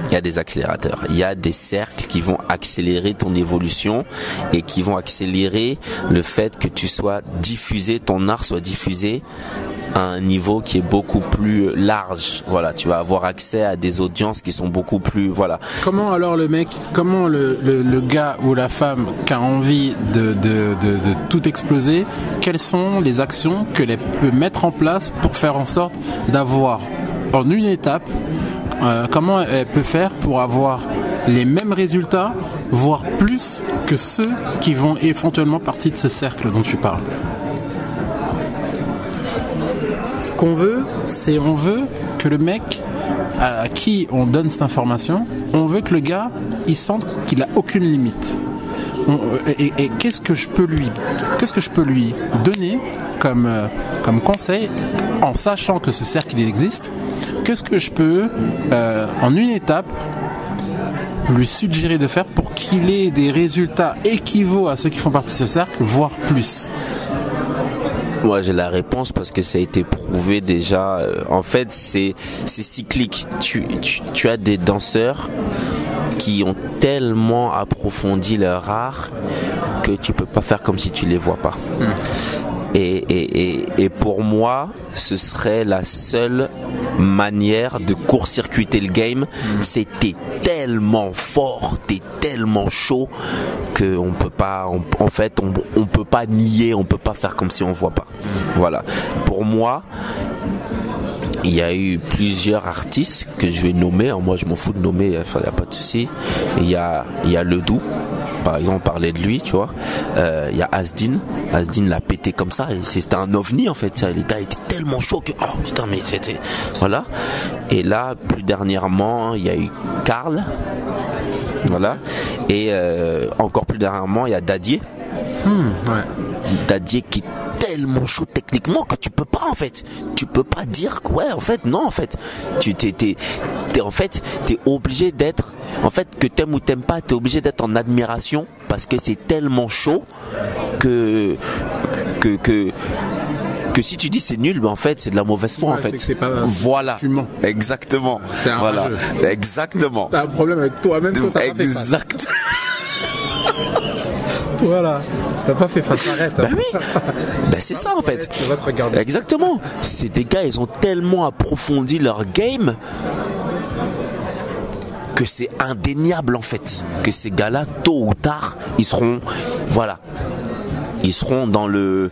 Il y a des accélérateurs, il y a des cercles qui vont accélérer ton évolution et qui vont accélérer le fait que tu sois diffusé, ton art soit diffusé à un niveau qui est beaucoup plus large. Voilà, tu vas avoir accès à des audiences qui sont beaucoup plus, voilà. Comment alors le gars ou la femme qui a envie de tout exploser, quelles sont les actions que elle peut mettre en place pour faire en sorte d'avoir en une étape, comment elle peut faire pour avoir les mêmes résultats, voire plus que ceux qui vont éventuellement partir de ce cercle dont tu parles? Ce qu'on veut, c'est on veut que le mec à qui on donne cette information, on veut que le gars, il sente qu'il a aucune limite. Et qu'est-ce que je peux lui donner comme conseil, en sachant que ce cercle il existe? Qu'est-ce que je peux en une étape lui suggérer de faire pour qu'il ait des résultats équivalents à ceux qui font partie de ce cercle, voire plus? Moi, j'ai la réponse parce que ça a été prouvé déjà. En fait, c'est cyclique. Tu as des danseurs qui ont tellement approfondi leur art que tu peux pas faire comme si tu les vois pas. Et pour moi, ce serait la seule manière de court-circuiter le game. C'est t'es tellement fort, t'es tellement chaud que on peut pas, on peut pas nier, on peut pas faire comme si on voit pas. Voilà. Pour moi, il y a eu plusieurs artistes que je vais nommer. Moi, je m'en fous de nommer, enfin, y a pas de souci. Il y a Ledoux. Par exemple, on parlait de lui, tu vois. Il y a Asdin. Asdin l'a pété comme ça. C'était un ovni, en fait. Les gars étaient tellement chauds que, oh putain, mais c'était, voilà. Et là, plus dernièrement, il y a eu Karl. Voilà. Et encore plus dernièrement, il y a Dadier. Ouais. Dadier qui est tellement chaud techniquement que tu peux pas, en fait. Tu peux pas dire que, ouais, en fait, non, en fait. T'es obligé d'être, en fait, que t'aimes ou t'aimes pas, t'es obligé d'être en admiration parce que c'est tellement chaud que si tu dis c'est nul, ben en fait c'est de la mauvaise foi, en fait. Voilà. Exactement. Voilà. Exactement. T'as un problème avec toi-même quand t'as pas fait ça. Voilà. T'as pas fait face, arrête. Ben oui. Ben c'est ça, en fait. Exactement. C'est des gars, ils ont tellement approfondi leur game que c'est indéniable, en fait, que ces gars-là, tôt ou tard, ils seront, voilà, ils seront dans la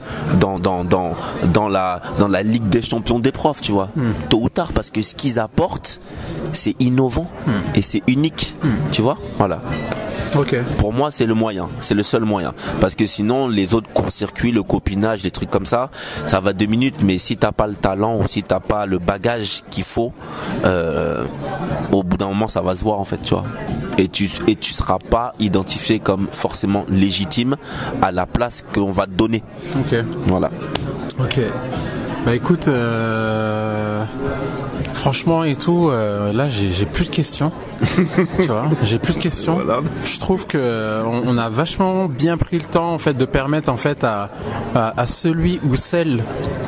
Ligue des champions des profs, tu vois, tôt ou tard, parce que ce qu'ils apportent, c'est innovant et c'est unique, tu vois, voilà. Okay. Pour moi, c'est le moyen, c'est le seul moyen. Parce que sinon, les autres courts-circuits, le copinage, les trucs comme ça, ça va 2 minutes. Mais si t'as pas le talent ou si t'as pas le bagage qu'il faut, au bout d'un moment, ça va se voir, en fait, tu vois. Et tu seras pas identifié comme forcément légitime à la place qu'on va te donner. Ok. Voilà. Ok. Bah écoute, Franchement et tout, là j'ai plus de questions. Tu vois, j'ai plus de questions. Voilà. Je trouve que on a vachement bien pris le temps en fait de permettre en fait à celui ou celle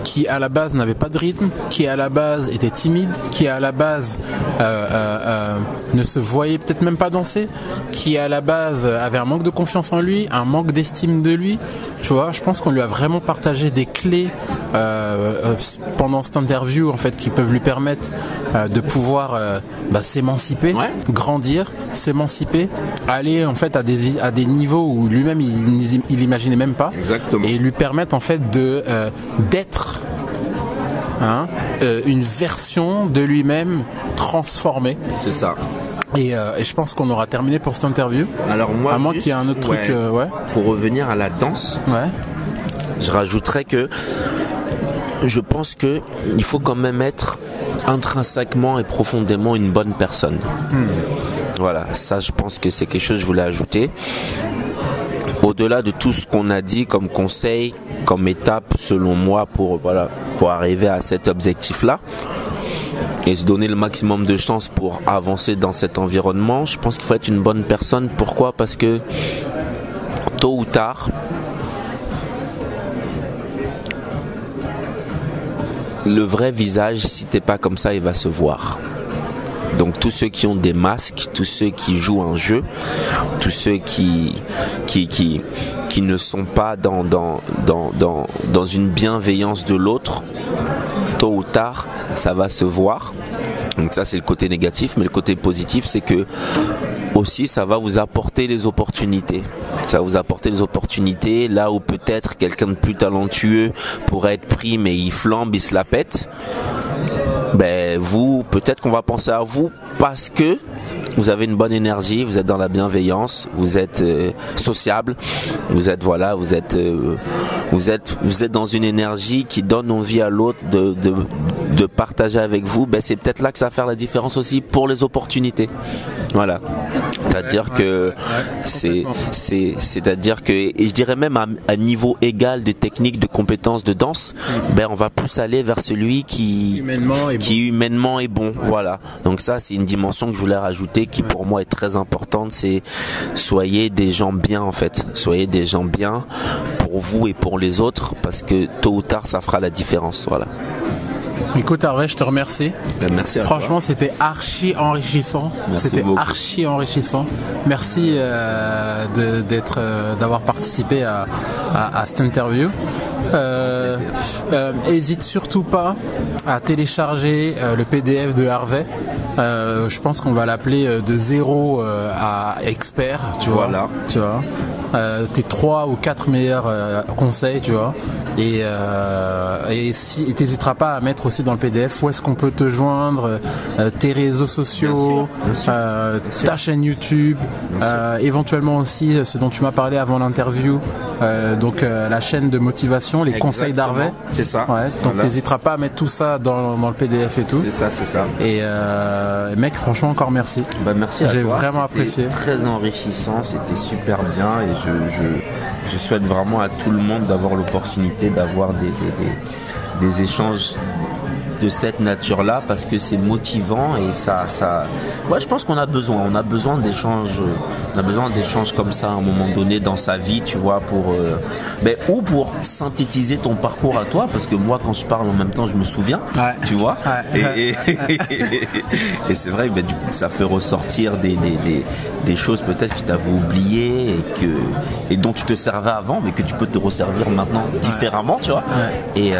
qui à la base n'avait pas de rythme, qui à la base était timide, qui à la base ne se voyait peut-être même pas danser, qui à la base avait un manque de confiance en lui, un manque d'estime de lui. Tu vois, je pense qu'on lui a vraiment partagé des clés pendant cette interview en fait qui peuvent lui permettre de pouvoir s'émanciper, grandir, s'émanciper, aller en fait à des niveaux où lui-même il imaginait même pas. Exactement. Et lui permettre en fait d'être une version de lui-même transformée. C'est ça. Et je pense qu'on aura terminé pour cette interview. Alors moi, à moins qu'il y ait un autre truc. Pour revenir à la danse, je rajouterais que je pense que il faut quand même être intrinsèquement et profondément une bonne personne. Voilà, ça je pense que c'est quelque chose que je voulais ajouter. Au-delà de tout ce qu'on a dit comme conseil, comme étape selon moi pour arriver à cet objectif-là et se donner le maximum de chance pour avancer dans cet environnement, je pense qu'il faut être une bonne personne. Pourquoi ? Parce que tôt ou tard, le vrai visage, si t'es pas comme ça, il va se voir. Donc tous ceux qui ont des masques, tous ceux qui jouent un jeu, tous ceux qui ne sont pas dans une bienveillance de l'autre, tôt ou tard, ça va se voir. Donc ça c'est le côté négatif, mais le côté positif c'est que aussi ça va vous apporter les opportunités. Ça va vous apporter des opportunités là où peut-être quelqu'un de plus talentueux pourrait être pris mais il flambe, il se la pète. Ben vous, peut-être qu'on va penser à vous parce que vous avez une bonne énergie, vous êtes dans la bienveillance, vous êtes sociable, vous êtes dans une énergie qui donne envie à l'autre de partager avec vous. Ben c'est peut-être là que ça va faire la différence aussi pour les opportunités. Voilà. C'est-à-dire que c'est-à-dire que, et je dirais même à niveau égal de technique, de compétences de danse, ben on va plus aller vers celui qui humainement est bon. Voilà. Donc ça c'est une dimension que je voulais rajouter qui pour moi est très importante, c'est soyez des gens bien en fait. Soyez des gens bien pour vous et pour les autres parce que tôt ou tard ça fera la différence. Voilà. Écoute Hervé, je te remercie. Merci à Franchement, toi. C'était archi enrichissant. Archi enrichissant. Merci d'avoir participé à cette interview. Hésite surtout pas à télécharger le PDF de Hervé. Je pense qu'on va l'appeler de 0 à expert, tu vois. Tes 3 ou 4 meilleurs conseils, tu vois. Et t'hésiteras pas à mettre aussi dans le PDF où est-ce qu'on peut te joindre, tes réseaux sociaux, bien sûr. Ta chaîne YouTube, éventuellement aussi ce dont tu m'as parlé avant l'interview, donc la chaîne de motivation, les conseils d'Hervé. C'est ça. Ouais, donc t'hésiteras pas à mettre tout ça dans le PDF et tout. C'est ça. Et mec, franchement encore merci. Bah merci à toi. J'ai vraiment apprécié. Très enrichissant, c'était super bien et je souhaite vraiment à tout le monde d'avoir l'opportunité d'avoir des échanges de cette nature-là parce que c'est motivant et ça je pense qu'on a besoin d'échanges comme ça à un moment donné dans sa vie, tu vois, ou pour synthétiser ton parcours à toi, parce que moi quand je parle en même temps je me souviens, tu vois, et c'est vrai, du coup ça fait ressortir des choses peut-être que tu avais oubliées et dont tu te servais avant mais que tu peux te resservir maintenant différemment, tu vois, et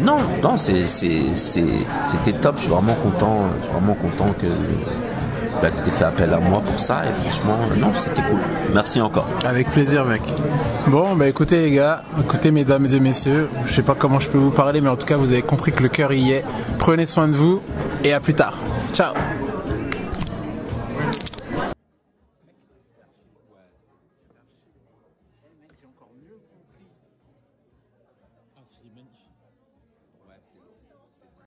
non c'était top. Je suis vraiment content que tu aies fait appel à moi pour ça et franchement c'était cool. Merci encore. Avec plaisir mec. Bon écoutez les gars, écoutez mesdames et messieurs, je sais pas comment je peux vous parler mais en tout cas vous avez compris que le cœur y est. Prenez soin de vous et à plus tard. Ciao.